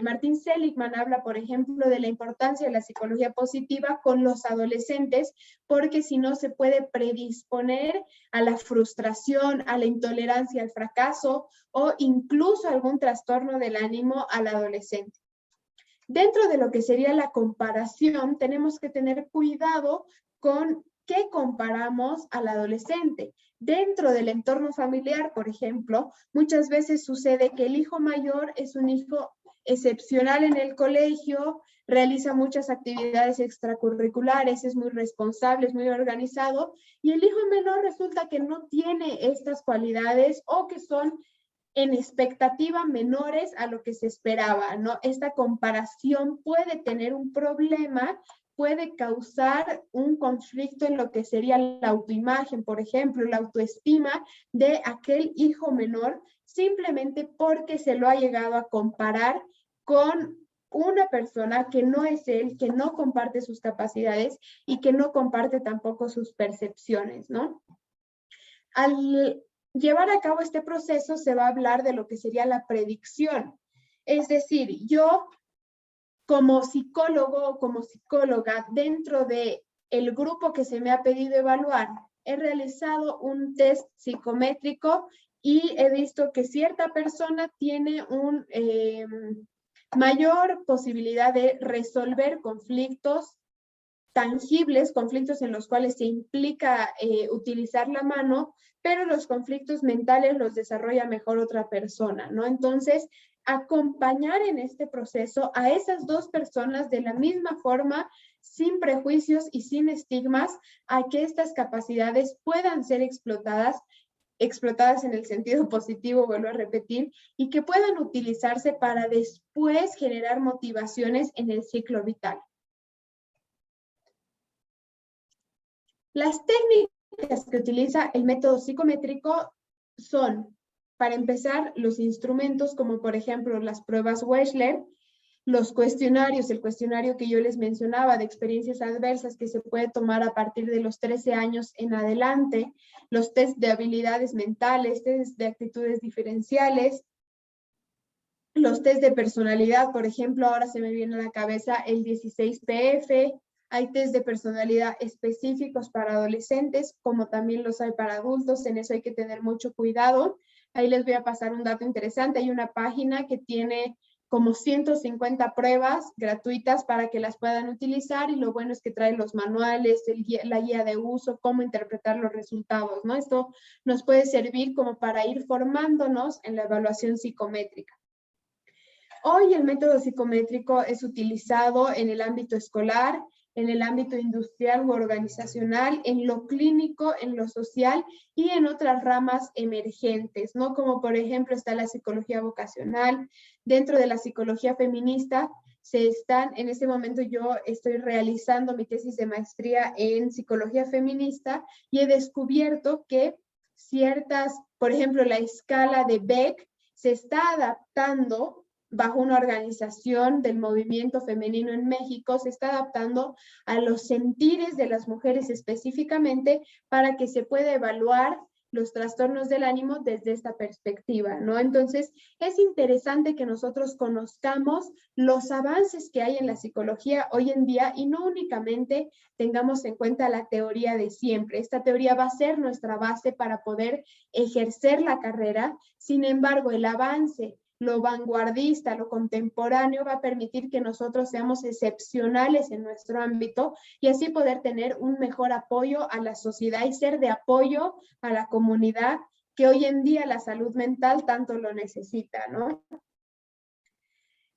Martin Seligman habla, por ejemplo, de la importancia de la psicología positiva con los adolescentes, porque si no se puede predisponer a la frustración, a la intolerancia al fracaso o incluso algún trastorno del ánimo al adolescente. Dentro de lo que sería la comparación, tenemos que tener cuidado con qué comparamos al adolescente. Dentro del entorno familiar, por ejemplo, muchas veces sucede que el hijo mayor es un hijo excepcional en el colegio, realiza muchas actividades extracurriculares, es muy responsable, es muy organizado, y el hijo menor resulta que no tiene estas cualidades o que son en expectativa menores a lo que se esperaba, ¿no? Esta comparación puede tener un problema, puede causar un conflicto en lo que sería la autoimagen, por ejemplo, la autoestima de aquel hijo menor, simplemente porque se lo ha llegado a comparar con una persona que no es él, que no comparte sus capacidades y que no comparte tampoco sus percepciones, ¿no? Al llevar a cabo este proceso se va a hablar de lo que sería la predicción. Es decir, yo como psicólogo o como psicóloga dentro de el grupo que se me ha pedido evaluar, he realizado un test psicométrico y he visto que cierta persona tiene un mayor posibilidad de resolver conflictos tangibles, conflictos en los cuales se implica utilizar la mano, pero los conflictos mentales los desarrolla mejor otra persona, ¿no? Entonces, acompañar en este proceso a esas dos personas de la misma forma, sin prejuicios y sin estigmas, a que estas capacidades puedan ser explotadas en el sentido positivo, vuelvo a repetir, y que puedan utilizarse para después generar motivaciones en el ciclo vital. Las técnicas que utiliza el método psicométrico son, para empezar, los instrumentos como por ejemplo las pruebas Wechsler, los cuestionarios, el cuestionario que yo les mencionaba de experiencias adversas que se puede tomar a partir de los 13 años en adelante, los test de habilidades mentales, test de actitudes diferenciales, los test de personalidad, por ejemplo, ahora se me viene a la cabeza el 16PF, hay test de personalidad específicos para adolescentes, como también los hay para adultos, en eso hay que tener mucho cuidado. Ahí les voy a pasar un dato interesante, hay una página que tiene como 150 pruebas gratuitas para que las puedan utilizar y lo bueno es que trae los manuales, la guía de uso, cómo interpretar los resultados, ¿no? Esto nos puede servir como para ir formándonos en la evaluación psicométrica. Hoy el método psicométrico es utilizado en el ámbito escolar, en el ámbito industrial u organizacional, en lo clínico, en lo social y en otras ramas emergentes, ¿no? Como por ejemplo está la psicología vocacional. Dentro de la psicología feminista en este momento yo estoy realizando mi tesis de maestría en psicología feminista y he descubierto que por ejemplo, la escala de Beck se está adaptando bajo una organización del movimiento femenino en México, se está adaptando a los sentires de las mujeres específicamente para que se pueda evaluar los trastornos del ánimo desde esta perspectiva, ¿no? Entonces, es interesante que nosotros conozcamos los avances que hay en la psicología hoy en día y no únicamente tengamos en cuenta la teoría de siempre. Esta teoría va a ser nuestra base para poder ejercer la carrera. Sin embargo, el avance, lo vanguardista, lo contemporáneo va a permitir que nosotros seamos excepcionales en nuestro ámbito y así poder tener un mejor apoyo a la sociedad y ser de apoyo a la comunidad que hoy en día la salud mental tanto lo necesita, ¿no?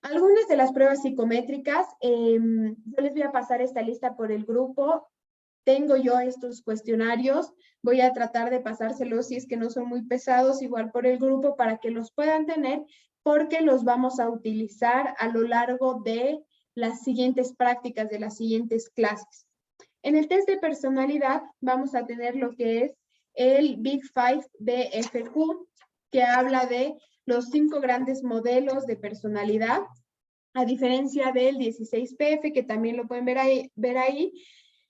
Algunas de las pruebas psicométricas, yo les voy a pasar esta lista por el grupo. Tengo yo estos cuestionarios, voy a tratar de pasárselos si es que no son muy pesados, igual por el grupo para que los puedan tener, porque los vamos a utilizar a lo largo de las siguientes prácticas, de las siguientes clases. En el test de personalidad vamos a tener lo que es el Big Five BFQ, que habla de los 5 grandes modelos de personalidad, a diferencia del 16PF, que también lo pueden ver ahí.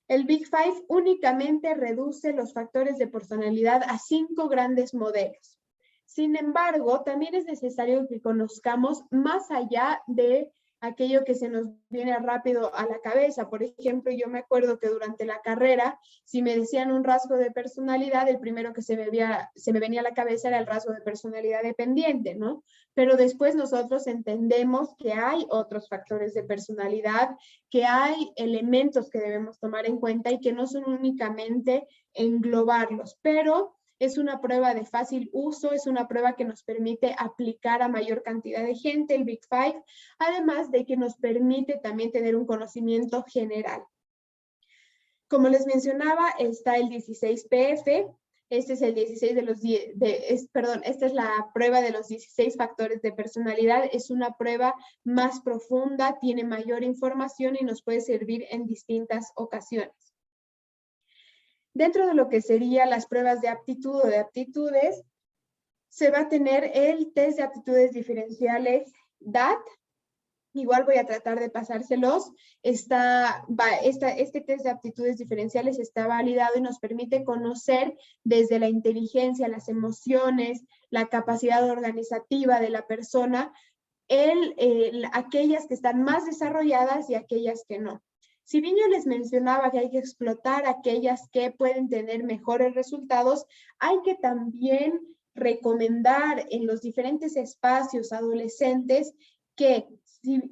El Big Five únicamente reduce los factores de personalidad a 5 grandes modelos. Sin embargo, también es necesario que conozcamos más allá de aquello que se nos viene rápido a la cabeza. Por ejemplo, yo me acuerdo que durante la carrera, si me decían un rasgo de personalidad, el primero que se me venía a la cabeza era el rasgo de personalidad dependiente, ¿no? Pero después nosotros entendemos que hay otros factores de personalidad, que hay elementos que debemos tomar en cuenta y que no son únicamente englobarlos, pero es una prueba de fácil uso, es una prueba que nos permite aplicar a mayor cantidad de gente, el Big Five, además de que nos permite también tener un conocimiento general. Como les mencionaba, está el 16PF, Este es el 16 de los esta es la prueba de los 16 factores de personalidad. Es una prueba más profunda, tiene mayor información y nos puede servir en distintas ocasiones. Dentro de lo que serían las pruebas de aptitud o de aptitudes, se va a tener el test de aptitudes diferenciales DAT. Igual voy a tratar de pasárselos. Este test de aptitudes diferenciales está validado y nos permite conocer desde la inteligencia, las emociones, la capacidad organizativa de la persona, aquellas que están más desarrolladas y aquellas que no. Si bien yo les mencionaba que hay que explotar aquellas que pueden tener mejores resultados, hay que también recomendar en los diferentes espacios adolescentes que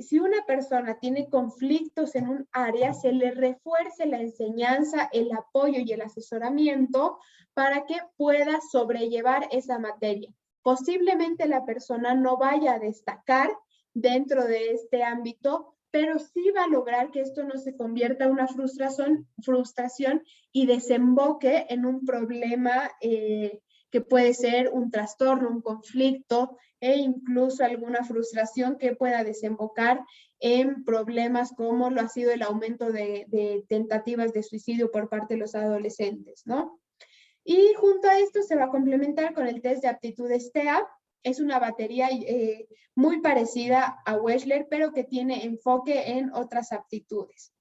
si una persona tiene conflictos en un área, se le refuerce la enseñanza, el apoyo y el asesoramiento para que pueda sobrellevar esa materia. Posiblemente la persona no vaya a destacar dentro de este ámbito, pero sí va a lograr que esto no se convierta en una frustración y desemboque en un problema que puede ser un trastorno, un conflicto e incluso alguna frustración que pueda desembocar en problemas como lo ha sido el aumento de tentativas de suicidio por parte de los adolescentes, ¿no? Y junto a esto se va a complementar con el test de aptitudes TEA. Es una batería muy parecida a Wechsler, pero que tiene enfoque en otras aptitudes.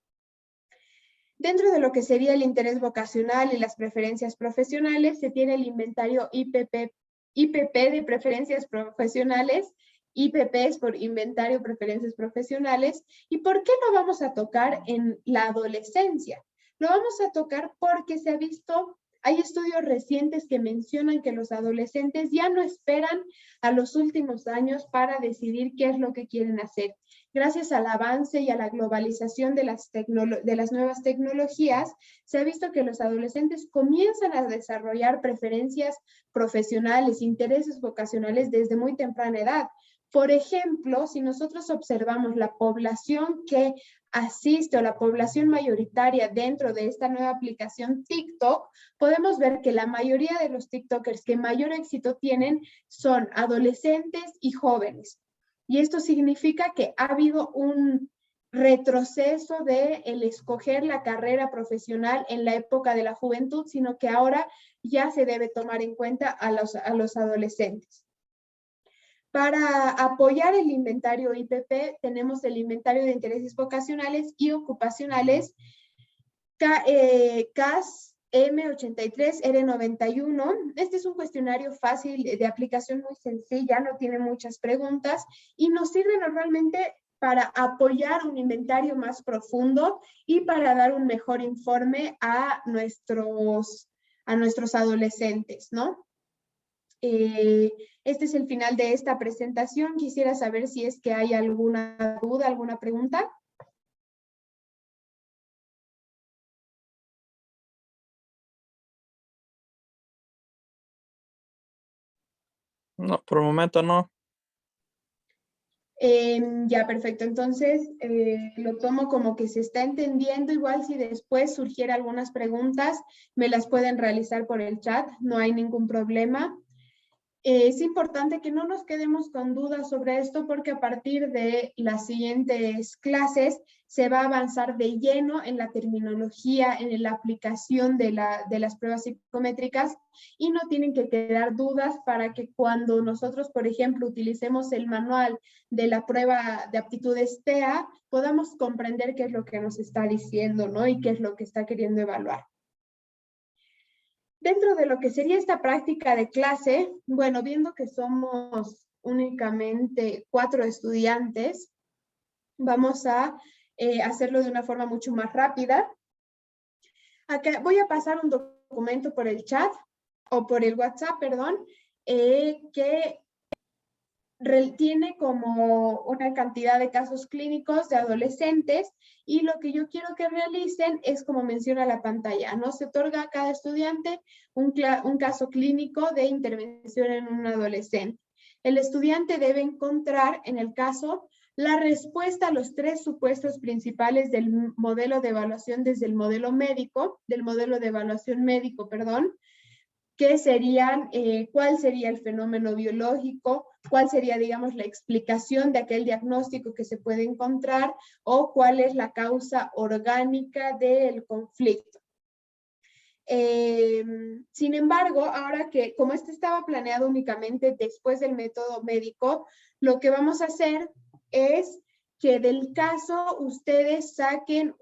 Dentro de lo que sería el interés vocacional y las preferencias profesionales, se tiene el inventario IPP de preferencias profesionales. IPP es por inventario preferencias profesionales. ¿Y por qué lo vamos a tocar en la adolescencia? Lo vamos a tocar porque se ha visto, hay estudios recientes que mencionan que los adolescentes ya no esperan a los últimos años para decidir qué es lo que quieren hacer. Gracias al avance y a la globalización de las nuevas tecnologías, se ha visto que los adolescentes comienzan a desarrollar preferencias profesionales, intereses vocacionales desde muy temprana edad. Por ejemplo, si nosotros observamos la población que asiste o la población mayoritaria dentro de esta nueva aplicación TikTok, podemos ver que la mayoría de los TikTokers que mayor éxito tienen son adolescentes y jóvenes. Y esto significa que ha habido un retroceso de el escoger la carrera profesional en la época de la juventud, sino que ahora ya se debe tomar en cuenta a los adolescentes. Para apoyar el inventario IPP, tenemos el inventario de intereses vocacionales y ocupacionales CAS M83 R91. Este es un cuestionario fácil de aplicación, muy sencilla, no tiene muchas preguntas y nos sirve normalmente para apoyar un inventario más profundo y para dar un mejor informe a nuestros adolescentes, ¿no? Este es el final de esta presentación. Quisiera saber si es que hay alguna duda, alguna pregunta. No, por el momento no. Ya, perfecto. Entonces, lo tomo como que se está entendiendo. Igual si después surgiera algunas preguntas, me las pueden realizar por el chat. No hay ningún problema. Es importante que no nos quedemos con dudas sobre esto porque a partir de las siguientes clases se va a avanzar de lleno en la terminología, en la aplicación de las pruebas psicométricas y no tienen que quedar dudas para que cuando nosotros, por ejemplo, utilicemos el manual de la prueba de aptitudes TEA, podamos comprender qué es lo que nos está diciendo, ¿no? Y qué es lo que está queriendo evaluar. Dentro de lo que sería esta práctica de clase, bueno, viendo que somos únicamente 4 estudiantes, vamos a hacerlo de una forma mucho más rápida. Acá voy a pasar un documento por el chat, o por el WhatsApp, perdón, que tiene como una cantidad de casos clínicos de adolescentes y lo que yo quiero que realicen es como menciona la pantalla, ¿no? Se otorga a cada estudiante un caso clínico de intervención en un adolescente. El estudiante debe encontrar en el caso la respuesta a los 3 supuestos principales del modelo de evaluación desde el modelo médico, del modelo de evaluación médico, perdón, qué serían, cuál sería el fenómeno biológico, cuál sería, digamos, la explicación de aquel diagnóstico que se puede encontrar o cuál es la causa orgánica del conflicto. Sin embargo, ahora que como este estaba planeado únicamente después del método médico, lo que vamos a hacer es que del caso ustedes saquen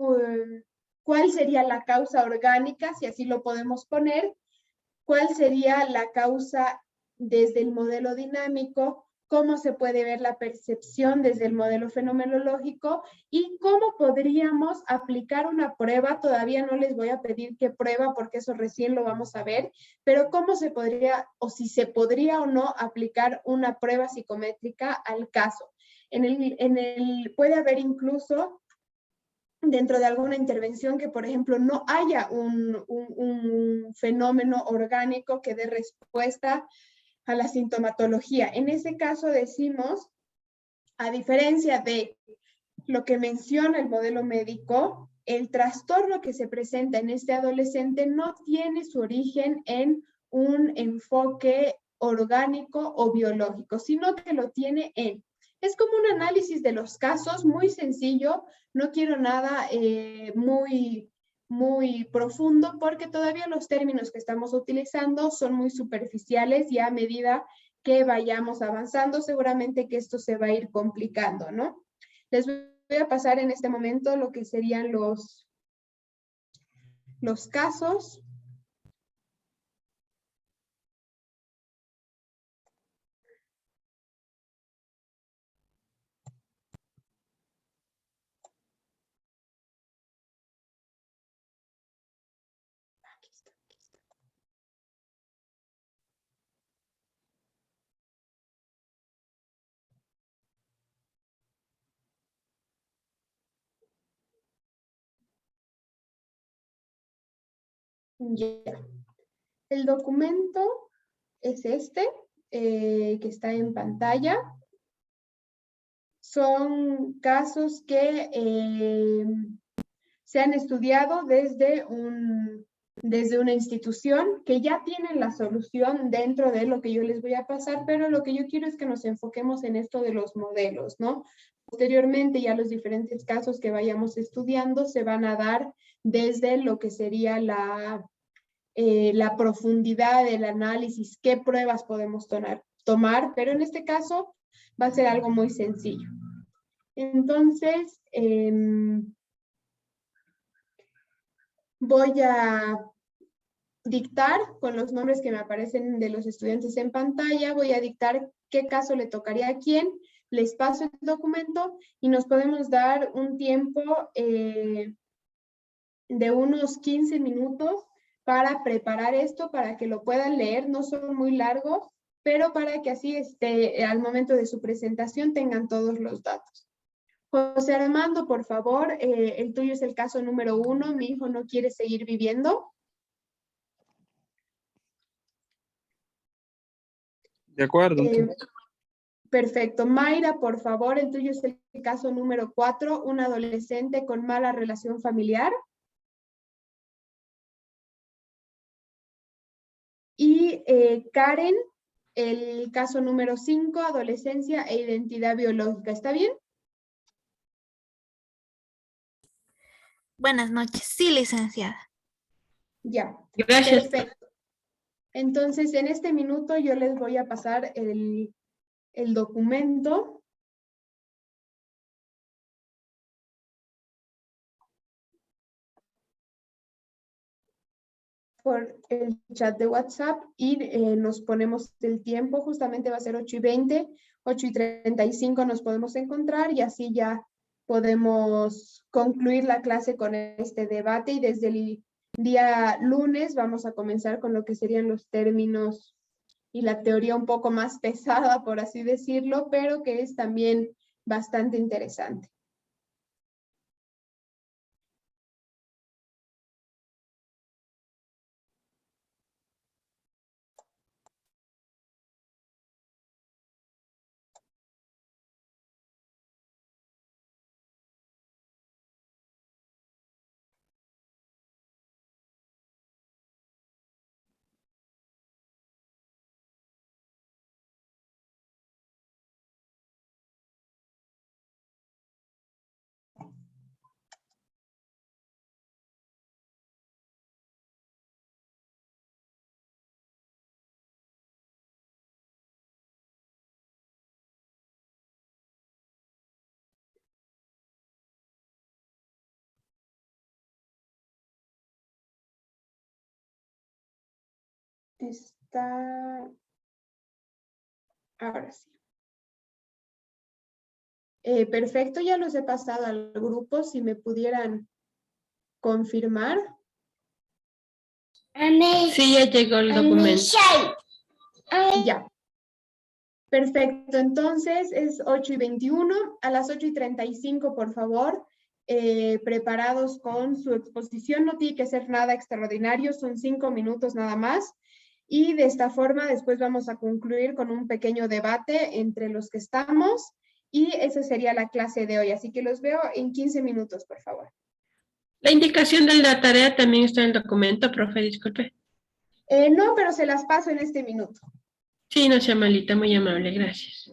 cuál sería la causa orgánica, si así lo podemos poner, cuál sería la causa desde el modelo dinámico, cómo se puede ver la percepción desde el modelo fenomenológico y cómo podríamos aplicar una prueba. Todavía no les voy a pedir qué prueba porque eso recién lo vamos a ver, pero cómo se podría o si se podría o no aplicar una prueba psicométrica al caso. Puede haber incluso dentro de alguna intervención que, por ejemplo, no haya un fenómeno orgánico que dé respuesta a la sintomatología. En ese caso decimos, a diferencia de lo que menciona el modelo médico, el trastorno que se presenta en este adolescente no tiene su origen en un enfoque orgánico o biológico, sino que lo tiene en... Es como un análisis de los casos muy sencillo, no quiero nada muy profundo porque todavía los términos que estamos utilizando son muy superficiales y a medida que vayamos avanzando seguramente que esto se va a ir complicando, ¿no? Les voy a pasar en este momento lo que serían los casos. Ya. El documento es este, que está en pantalla. Son casos que se han estudiado desde una institución que ya tienen la solución dentro de lo que yo les voy a pasar, pero lo que yo quiero es que nos enfoquemos en esto de los modelos, ¿no? Posteriormente ya los diferentes casos que vayamos estudiando se van a dar desde lo que sería la profundidad del análisis, qué pruebas podemos tomar, pero en este caso va a ser algo muy sencillo. Entonces, voy a dictar con los nombres que me aparecen de los estudiantes en pantalla, voy a dictar qué caso le tocaría a quién, les paso el documento y nos podemos dar un tiempo de unos 15 minutos para preparar esto, para que lo puedan leer, no son muy largos, pero para que así al momento de su presentación tengan todos los datos. José Armando, por favor, el tuyo es el caso número 1, mi hijo no quiere seguir viviendo. De acuerdo. Perfecto. Mayra, por favor, el tuyo es el caso número 4, un adolescente con mala relación familiar. Y Karen, el caso número 5, adolescencia e identidad biológica. ¿Está bien? Buenas noches. Sí, licenciada. Ya. Gracias. Perfecto. Entonces, en este minuto yo les voy a pasar el documento. Por el chat de WhatsApp y nos ponemos el tiempo, justamente va a ser 8:20, 8:35 nos podemos encontrar y así ya podemos concluir la clase con este debate y desde el día lunes vamos a comenzar con lo que serían los términos y la teoría un poco más pesada, por así decirlo, pero que es también bastante interesante. Está... Ahora sí. Perfecto, ya los he pasado al grupo. Si me pudieran confirmar. Sí, ya llegó el documento. Ya. Perfecto, entonces es 8:21. A las 8:35, por favor, preparados con su exposición. No tiene que ser nada extraordinario, son 5 minutos nada más. Y de esta forma después vamos a concluir con un pequeño debate entre los que estamos. Y esa sería la clase de hoy. Así que los veo en 15 minutos, por favor. La indicación de la tarea también está en el documento, profe, disculpe. No, pero se las paso en este minuto. Sí, no sea malita, muy amable, gracias.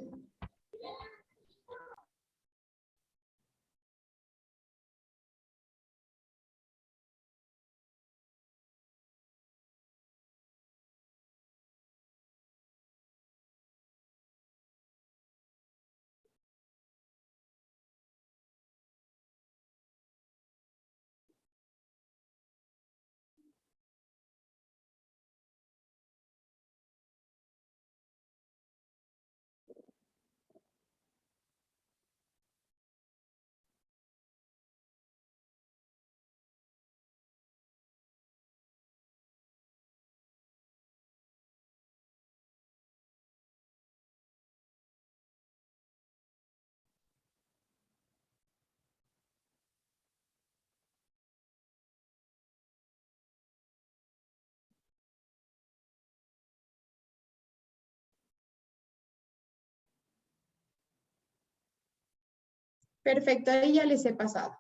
Perfecto, ahí ya les he pasado.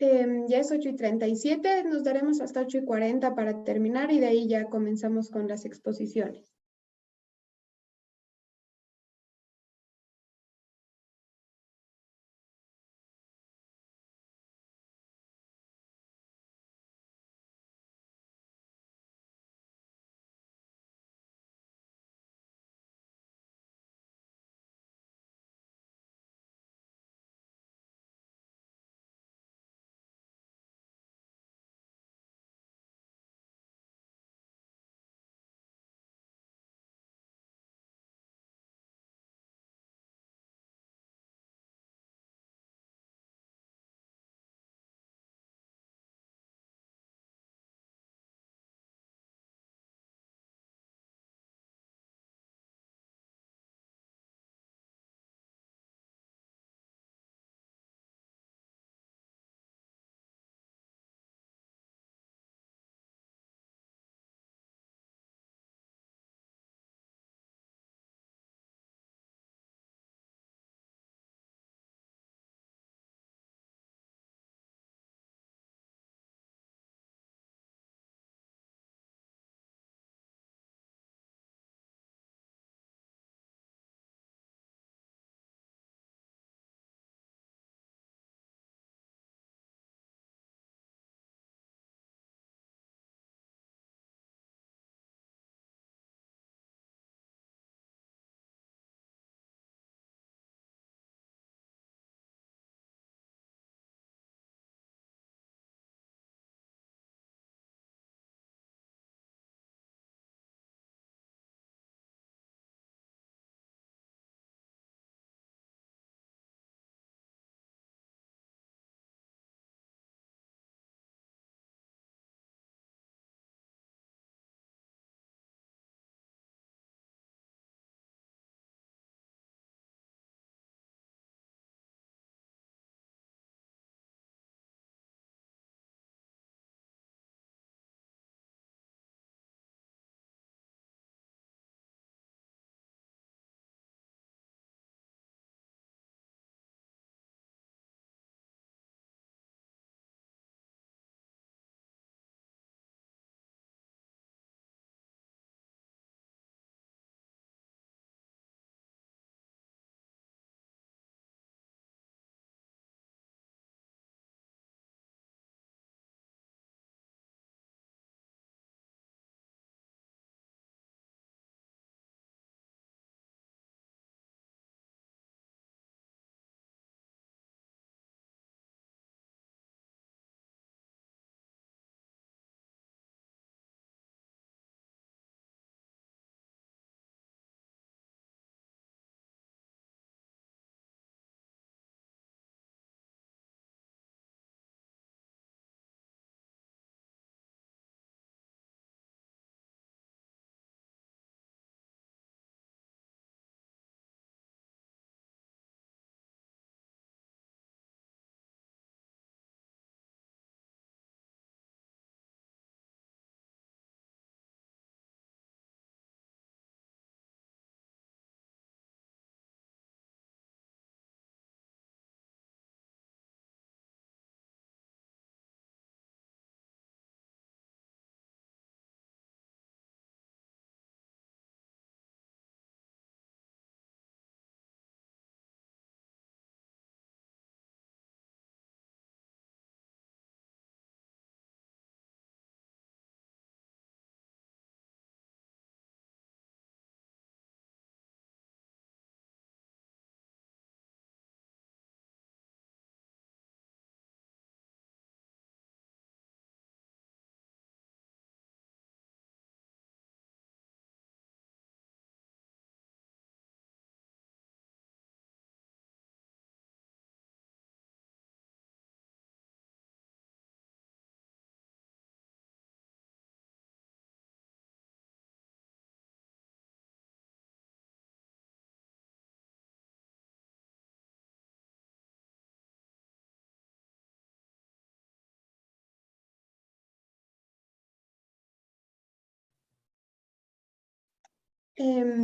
Ya es 8:37, nos daremos hasta 8:40 para terminar y de ahí ya comenzamos con las exposiciones.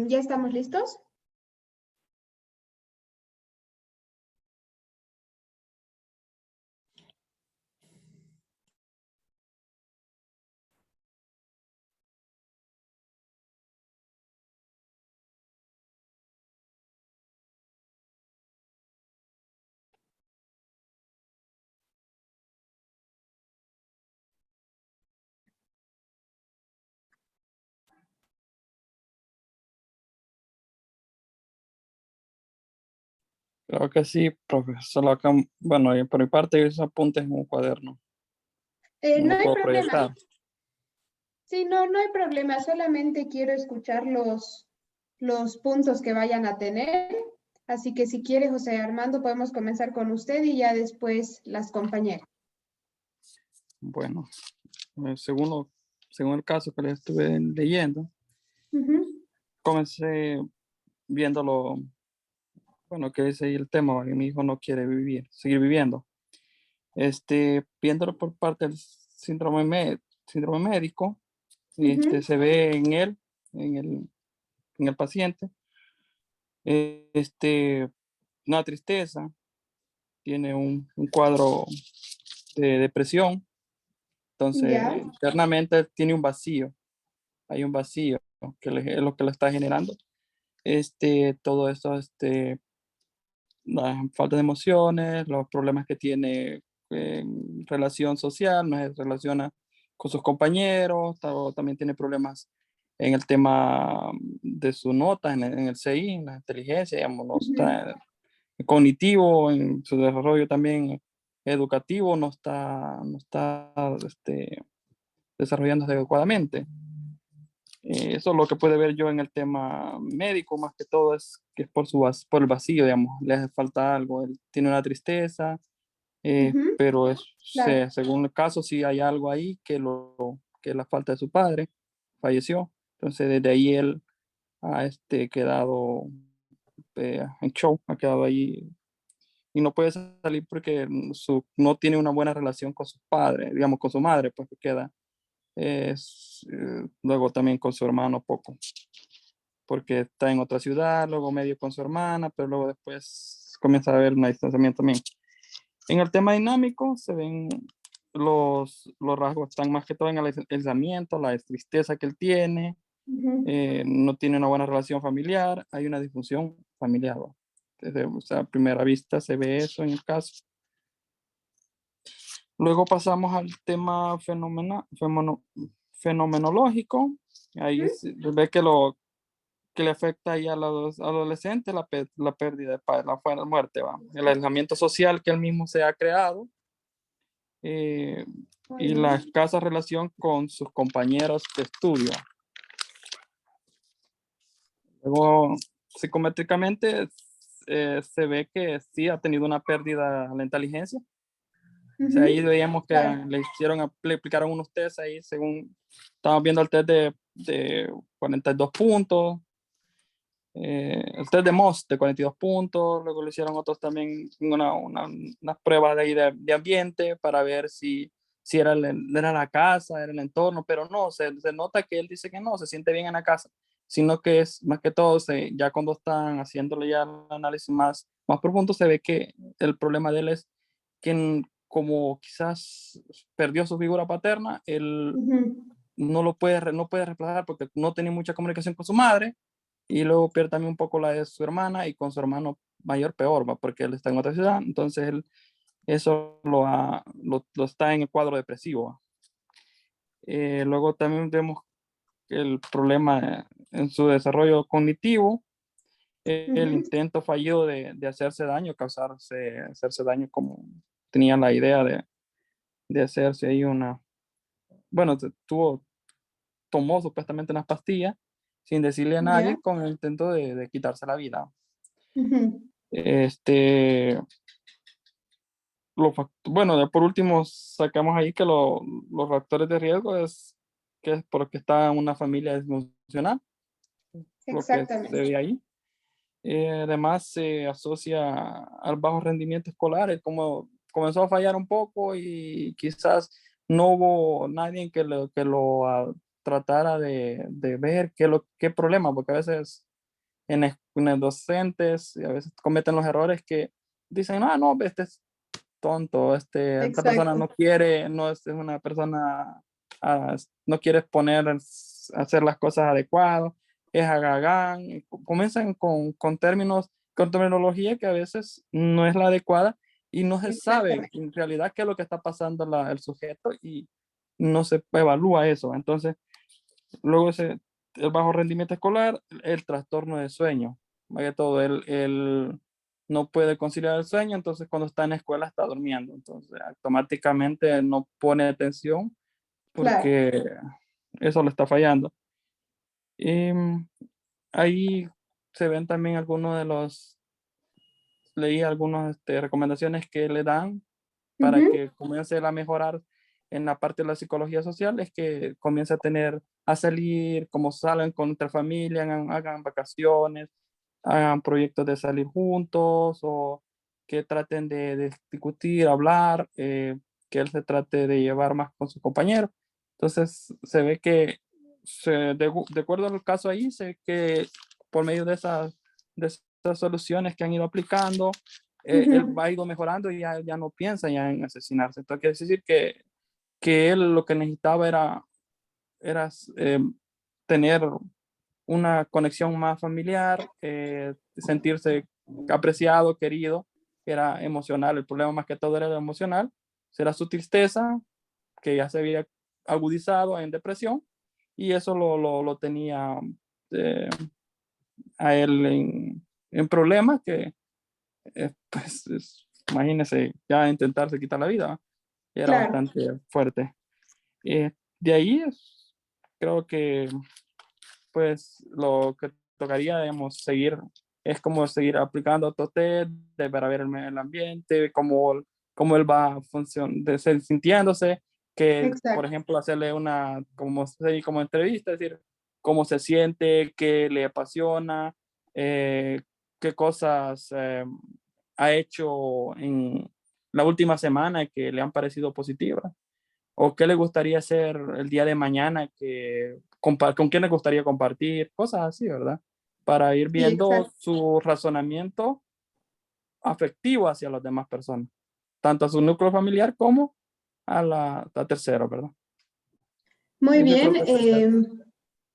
¿Ya estamos listos? Creo que sí, profesor. Solo acá, bueno, por mi parte, esos apuntes en un cuaderno. No No lo hay puedo problema. proyectar. Sí, no, no hay problema. Solamente quiero escuchar los puntos que vayan a tener. Así que si quiere, José Armando, podemos comenzar con usted y ya después las compañeras. Bueno, según, según el caso que les estuve leyendo, Ujú, comencé viéndolo, bueno, que ese es el tema, que mi hijo no quiere vivir, seguir viviendo. Viéndolo por parte del síndrome médico, ujú, se ve en él, en el paciente, este, una tristeza, tiene un cuadro de depresión, ya, entonces internamente tiene un vacío, hay un vacío es lo que lo está generando. Todo esto, la falta de emociones, los problemas que tiene en relación social, no se relaciona con sus compañeros, también tiene problemas en el tema de su nota, en el CI, en la inteligencia, digamos, no ujú, está cognitivo, en su desarrollo también educativo, no está desarrollándose adecuadamente. Eso es lo que puede ver yo en el tema médico, más que todo es que es por, por el vacío, digamos, le hace falta algo, él tiene una tristeza, ujú, pero claro. según el caso, sí hay algo ahí que es la falta de su padre, falleció, entonces desde ahí él ha quedado en show, ha quedado ahí y no puede salir porque no tiene una buena relación con su padre, digamos, con su madre, pues que queda, luego también con su hermano poco porque está en otra ciudad, luego medio con su hermana, pero luego después comienza a haber un distanciamiento también. En el tema dinámico se ven los rasgos, están más que todo en el aislamiento, la tristeza que él tiene, Ujú, no tiene una buena relación familiar, hay una disfunción familiar. ¿Va? Desde, o sea, a primera vista se ve eso en el caso. Luego pasamos al tema fenomenológico. Ahí ujú, se ve que le afecta ahí a los adolescentes la pérdida de padre, la muerte, ¿va? El aislamiento social que él mismo se ha creado eh, muy y la bien. escasa relación con sus compañeros de estudio. Luego, psicométricamente, se ve que sí ha tenido una pérdida de la inteligencia. O sea, ahí Ujú, veíamos que claro. le aplicaron unos test ahí, según estábamos viendo el test de 42 puntos, el test de Moss de 42 puntos, luego le hicieron otros también, unas pruebas de, ahí de ambiente para ver si era la casa, era el entorno, pero no, se nota que él dice que no, se siente bien en la casa, sino que es más que todo, ya cuando están haciéndole ya el análisis más profundo, se ve que el problema de él es que como quizás perdió su figura paterna, él Ujú, no puede reemplazar porque no tenía mucha comunicación con su madre y luego pierde también un poco la de su hermana y con su hermano mayor peor, ¿va? Porque él está en otra ciudad, entonces eso lo está en el cuadro depresivo. ¿Va? Luego también vemos el problema en su desarrollo cognitivo, el ujú, intento fallido de hacerse daño, hacerse daño como tenía la idea de hacerse ahí bueno, tomó supuestamente unas pastillas sin decirle a ya. nadie con el intento de quitarse la vida. Ujú, Este, bueno, ya por último sacamos ahí que los factores de riesgo que es porque está en una familia disfuncional, lo que se exactamente. ve ahí. Además se asocia al bajo rendimiento escolar, como comenzó a fallar un poco y quizás no hubo nadie que lo tratara de ver qué problema, porque a veces en los docentes a veces cometen los errores que dicen, ah, no, este es tonto, esta persona Exacto. no quiere, no es una persona, no quiere hacer las cosas adecuadas, es agagán, y comienzan con términos, con terminología que a veces no es la adecuada y no se sabe Exactamente. en realidad qué es lo que está pasando el sujeto y no se evalúa eso. Entonces, luego el bajo rendimiento escolar, el trastorno de sueño, más que todo, no puede conciliar el sueño, entonces cuando está en la escuela está durmiendo, entonces automáticamente no pone atención Claro. porque eso le está fallando. Y ahí se ven también algunos de los, leí algunas recomendaciones que le dan para Ujú. que comience a mejorar en la parte de la psicología social, es que comience a tener, a salir, como salen con nuestra familia, hagan vacaciones, hagan proyectos de salir juntos o que traten de discutir, hablar, que él se trate de llevar más con su compañero. Entonces se ve que, de acuerdo al caso ahí, se ve que por medio de esas soluciones que han ido aplicando, él Ujú. ha ido mejorando y ya no piensa ya en asesinarse. Entonces quiere decir que él lo que necesitaba era tener una conexión más familiar, sentirse apreciado, querido, era emocional. El problema más que todo era lo emocional, será su tristeza, que ya se había agudizado en depresión, y eso lo tenía eh, a él en problemas que, pues, imagínese, ya intentarse quitar la vida, era Claro, bastante fuerte. De ahí creo que pues lo que tocaría, digamos, seguir, es como seguir aplicando otros test para ver el ambiente, cómo él va sintiéndose, que por exacto. ejemplo hacerle una como entrevista, es decir, cómo se siente, qué le apasiona, eh, qué cosas ha hecho en la última semana que le han parecido positivas o qué le gustaría hacer el día de mañana, con quién le gustaría compartir, cosas así, ¿verdad? Para ir Sí, viendo exacto. su razonamiento afectivo hacia las demás personas, tanto a su núcleo familiar como a tercero, ¿verdad? Muy Yo bien. creo que eso es.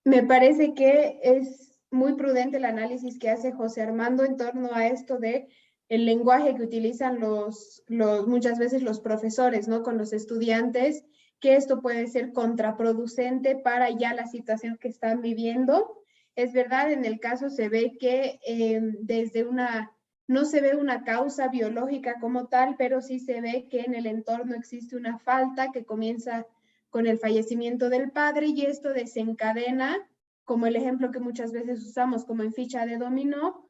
Me parece que es muy prudente el análisis que hace José Armando en torno a esto de el lenguaje que utilizan muchas veces los profesores, ¿no? Con los estudiantes, que esto puede ser contraproducente para ya la situación que están viviendo. Es verdad, en el caso se ve que no se ve una causa biológica como tal, pero sí se ve que en el entorno existe una falta que comienza con el fallecimiento del padre y esto desencadena, como el ejemplo que muchas veces usamos como en ficha de dominó,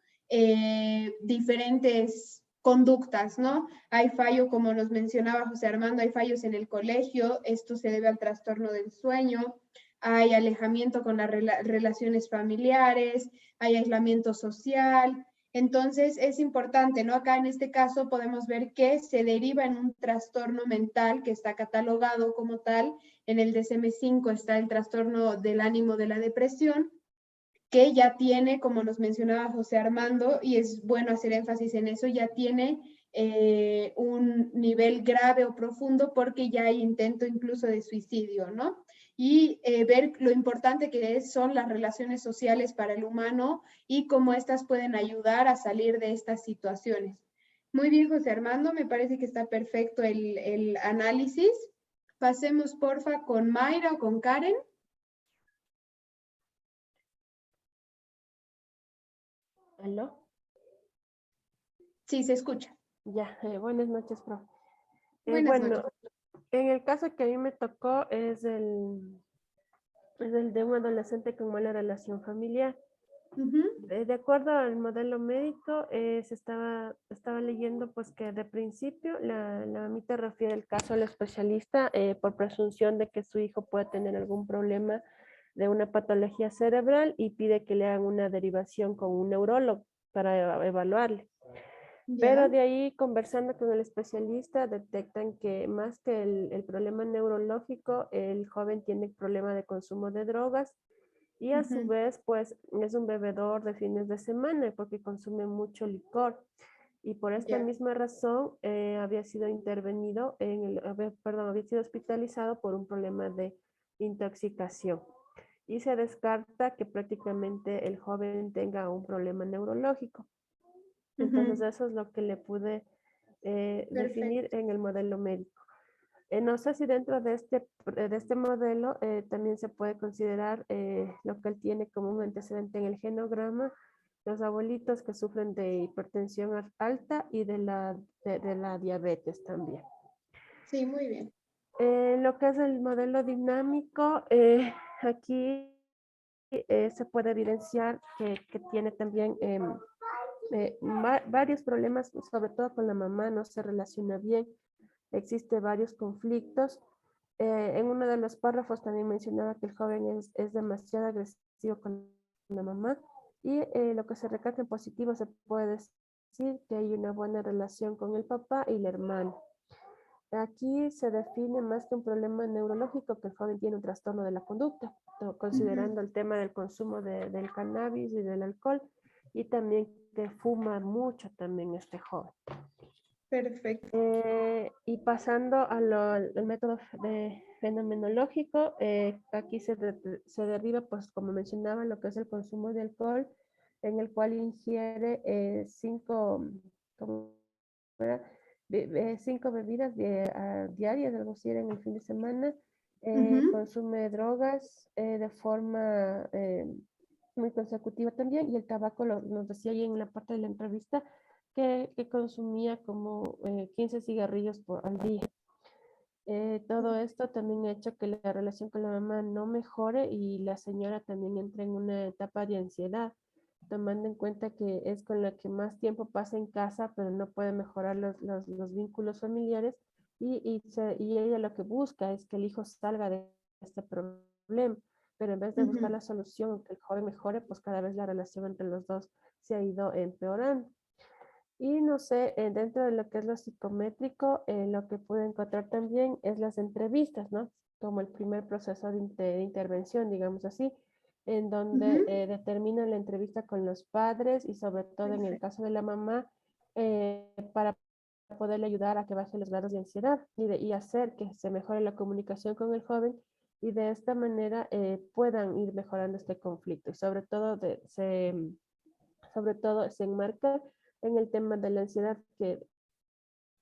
diferentes conductas, ¿no? Hay fallo, como nos mencionaba José Armando, hay fallos en el colegio, esto se debe al trastorno del sueño, hay alejamiento con las relaciones familiares, hay aislamiento social. Entonces es importante, ¿no? Acá en este caso podemos ver que se deriva en un trastorno mental que está catalogado como tal. En el DSM-5 está el trastorno del ánimo de la depresión, que ya tiene, como nos mencionaba José Armando, y es bueno hacer énfasis en eso, ya tiene un nivel grave o profundo porque ya hay intento incluso de suicidio, ¿no? Y ver lo importante son las relaciones sociales para el humano y cómo éstas pueden ayudar a salir de estas situaciones. Muy bien, José Armando, me parece que está perfecto el análisis. Pasemos, porfa, con Mayra o con Karen. ¿Aló? Sí, se escucha. Ya, buenas noches, profe. Buenas Bueno, noches. en el caso que a mí me tocó es el de un adolescente con mala relación familiar. Ujú. De acuerdo al modelo médico, estaba leyendo pues que de principio la mamita refiere el caso al especialista por presunción de que su hijo puede tener algún problema de una patología cerebral y pide que le hagan una derivación con un neurólogo para evaluarle. Ya, Pero de ahí, conversando con el especialista, detectan que más que el problema neurológico, el joven tiene problema de consumo de drogas y a su ujú, vez, pues es un bebedor de fines de semana porque consume mucho licor. Y por esta ya, misma razón había sido intervenido perdón, había sido hospitalizado por un problema de intoxicación. Y se descarta que prácticamente el joven tenga un problema neurológico. Entonces ujú. eso es lo que le pude definir Perfecto. en el modelo médico. No sé si dentro de este modelo también se puede considerar lo que él tiene como un antecedente en el genograma los abuelitos que sufren de hipertensión alta y de la diabetes también. Sí, muy bien. Lo que es el modelo dinámico, aquí se puede evidenciar que tiene también varios problemas, sobre todo con la mamá, no se relaciona bien, existe varios conflictos. En uno de los párrafos también mencionaba que el joven es demasiado agresivo con la mamá y lo que se recalca en positivo se puede decir que hay una buena relación con el papá y el hermano. Aquí se define más que un problema neurológico que el joven tiene un trastorno de la conducta, considerando el tema del consumo del cannabis y del alcohol y también que fuma mucho también este joven. Perfecto. Y pasando al método fenomenológico, aquí se deriva, pues como mencionaba, lo que es el consumo de alcohol, en el cual ingiere 5 bebidas diarias, algo así era en el fin de semana, consume drogas de forma muy consecutiva también, y el tabaco nos decía ahí en la parte de la entrevista que consumía como 15 cigarrillos al día. Todo esto también ha hecho que la relación con la mamá no mejore y la señora también entra en una etapa de ansiedad, tomando en cuenta que es con la que más tiempo pasa en casa, pero no puede mejorar los vínculos familiares y ella lo que busca es que el hijo salga de este problema, pero en vez de buscar la solución, que el joven mejore, pues cada vez la relación entre los dos se ha ido empeorando. Y no sé, dentro de lo que es lo psicométrico, lo que pude encontrar también es las entrevistas, ¿no? Como el primer proceso de intervención, digamos así, en donde determinan la entrevista con los padres y sobre todo en el Perfecto. caso de la mamá, para poderle ayudar a que baje los grados de ansiedad y hacer que se mejore la comunicación con el joven y de esta manera puedan ir mejorando este conflicto. Y sobre todo se enmarca en el tema de la ansiedad que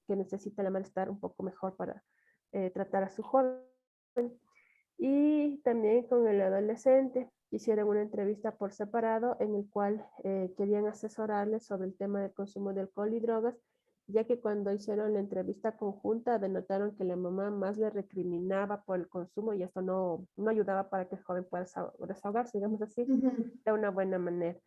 necesita la madre estar un poco mejor para tratar a su joven. Y también con el adolescente hicieron una entrevista por separado en el cual querían asesorarles sobre el tema del consumo de alcohol y drogas, ya que cuando hicieron la entrevista conjunta denotaron que la mamá más le recriminaba por el consumo y esto no ayudaba para que el joven pueda desahogarse, digamos así, de una buena manera.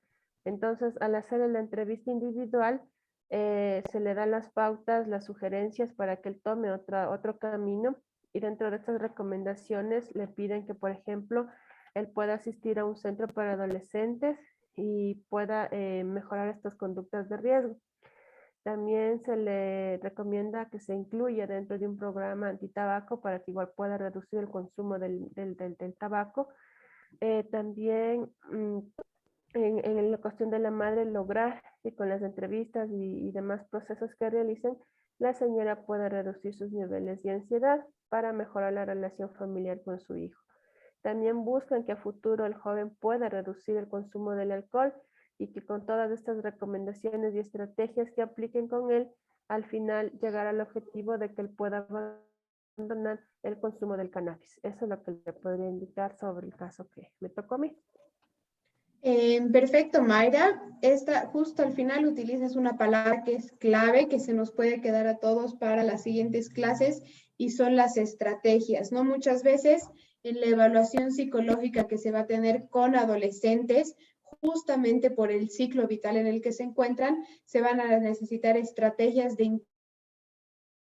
Entonces, al hacer la entrevista individual, se le dan las pautas, las sugerencias para que él tome otro camino y dentro de estas recomendaciones le piden que, por ejemplo, él pueda asistir a un centro para adolescentes y pueda mejorar estas conductas de riesgo. También se le recomienda que se incluya dentro de un programa antitabaco para que igual pueda reducir el consumo del tabaco. También en la cuestión de la madre, lograr que con las entrevistas y demás procesos que realicen, la señora pueda reducir sus niveles de ansiedad para mejorar la relación familiar con su hijo. También buscan que a futuro el joven pueda reducir el consumo del alcohol y que con todas estas recomendaciones y estrategias que apliquen con él, al final llegar al objetivo de que él pueda abandonar el consumo del cannabis. Eso es lo que le podría indicar sobre el caso que me tocó a mí. Perfecto, Mayra. Justo al final utilizas una palabra que es clave, que se nos puede quedar a todos para las siguientes clases, y son las estrategias, ¿no? Muchas veces en la evaluación psicológica que se va a tener con adolescentes, justamente por el ciclo vital en el que se encuentran, se van a necesitar estrategias de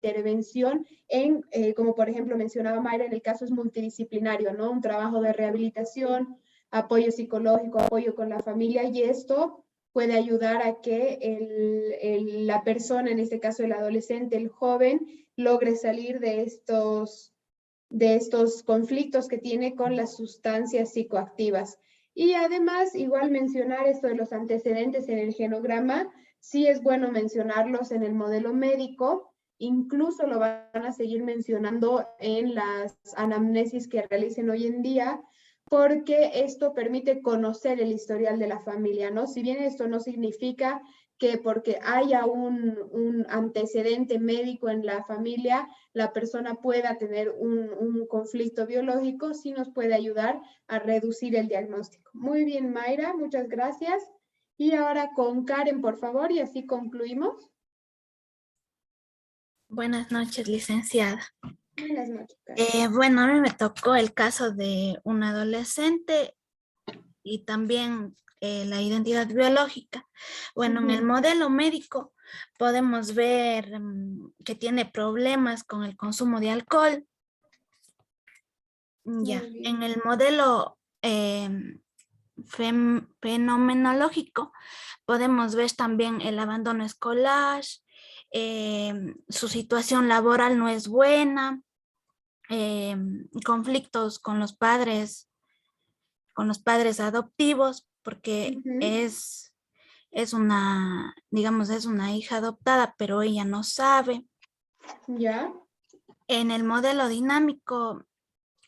intervención como por ejemplo mencionaba Mayra, en el caso es multidisciplinario, ¿no? Un trabajo de rehabilitación, apoyo psicológico, apoyo con la familia, y esto puede ayudar a que la persona, en este caso el adolescente, el joven, logre salir de estos conflictos que tiene con las sustancias psicoactivas. Y además, igual mencionar esto de los antecedentes en el genograma, sí es bueno mencionarlos en el modelo médico, incluso lo van a seguir mencionando en las anamnesis que realicen hoy en día, porque esto permite conocer el historial de la familia, ¿no? Si bien esto no significa que porque haya un antecedente médico en la familia, la persona pueda tener un conflicto biológico, sí nos puede ayudar a reducir el diagnóstico. Muy bien, Mayra, muchas gracias. Y ahora con Karen, por favor, y así concluimos. Buenas noches, licenciada. Buenas noches, Karen. Bueno, a mí me tocó el caso de un adolescente y también la identidad biológica. Bueno, en el Ujú. modelo médico podemos ver que tiene problemas con el consumo de alcohol. Ya, Muy bien. en el modelo fenomenológico podemos ver también el abandono escolar, su situación laboral no es buena, conflictos con los padres adoptivos, porque Ujú. es una, digamos, es una hija adoptada, pero ella no sabe. Ya. En el modelo dinámico,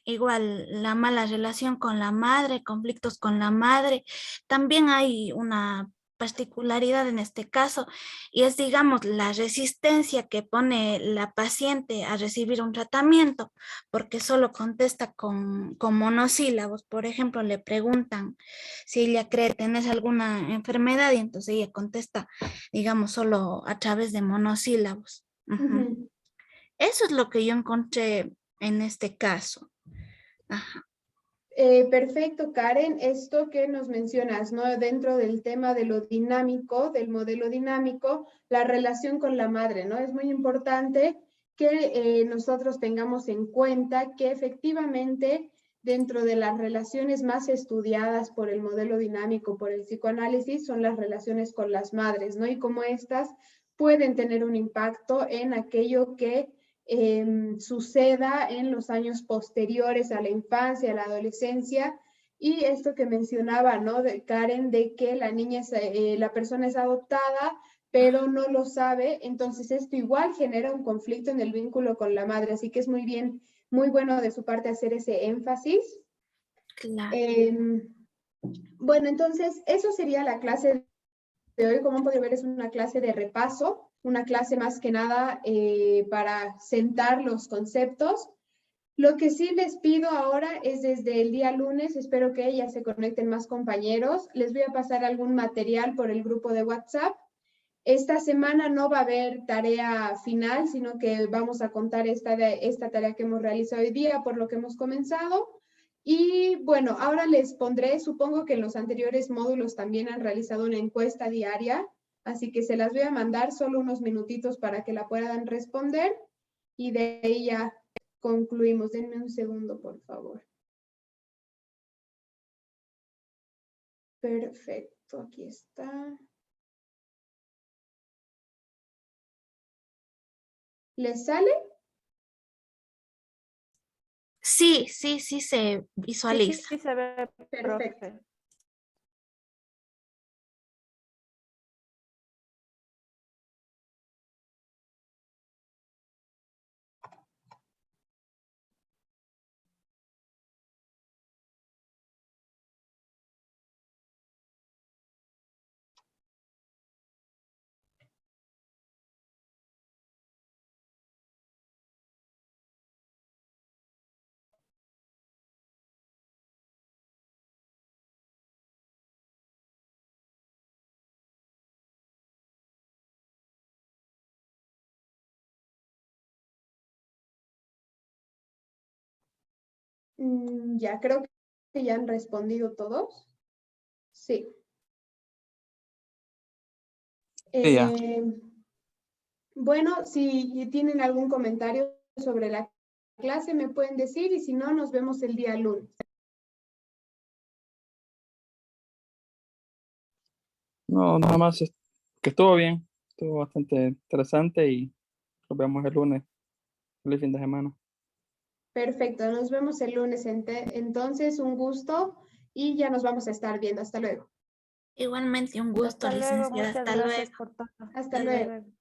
igual la mala relación con la madre, conflictos con la madre. También hay una particularidad en este caso y es, digamos, la resistencia que pone la paciente a recibir un tratamiento porque solo contesta con monosílabos. Por ejemplo, le preguntan si ella cree tener alguna enfermedad y entonces ella contesta, digamos, solo a través de monosílabos. Ujú. Ujú. Eso es lo que yo encontré en este caso. Ajá. Perfecto, Karen. Esto que nos mencionas, ¿no? Dentro del tema de lo dinámico, del modelo dinámico, la relación con la madre, ¿no? Es muy importante que nosotros tengamos en cuenta que efectivamente dentro de las relaciones más estudiadas por el modelo dinámico, por el psicoanálisis, son las relaciones con las madres, ¿no? Y cómo estas pueden tener un impacto en aquello que suceda en los años posteriores a la infancia, a la adolescencia, y esto que mencionaba, ¿no? De Karen, de que la niña la persona es adoptada, pero no lo sabe, entonces esto igual genera un conflicto en el vínculo con la madre, así que es muy bien, muy bueno de su parte hacer ese énfasis. Claro. Bueno, entonces eso sería la clase de hoy. Como han podido ver, es una clase de repaso, una clase más que nada para sentar los conceptos. Lo que sí les pido ahora es desde el día lunes, espero que ya se conecten más compañeros, les voy a pasar algún material por el grupo de WhatsApp. Esta semana no va a haber tarea final, sino que vamos a contar esta tarea que hemos realizado hoy día por lo que hemos comenzado. Y bueno, ahora les pondré, supongo que en los anteriores módulos también han realizado una encuesta diaria, así que se las voy a mandar solo unos minutitos para que la puedan responder y de ahí ya concluimos. Denme un segundo, por favor. Perfecto, aquí está. ¿Les sale? Sí, sí, sí se Sí, visualiza. sí se ve, Perfecto. profe. Ya creo que ya han respondido todos. Sí. Sí, ya. Bueno, si tienen algún comentario sobre la clase, me pueden decir y si no, nos vemos el día lunes. No, nada más que estuvo bien, estuvo bastante interesante y nos vemos el lunes. Feliz fin de semana. Perfecto, nos vemos el lunes. Entonces, un gusto y ya nos vamos a estar viendo. Hasta luego. Igualmente un gusto, Hasta luego, licenciada. muchas Hasta gracias luego. por todo. Hasta Hasta Hasta luego. luego. luego.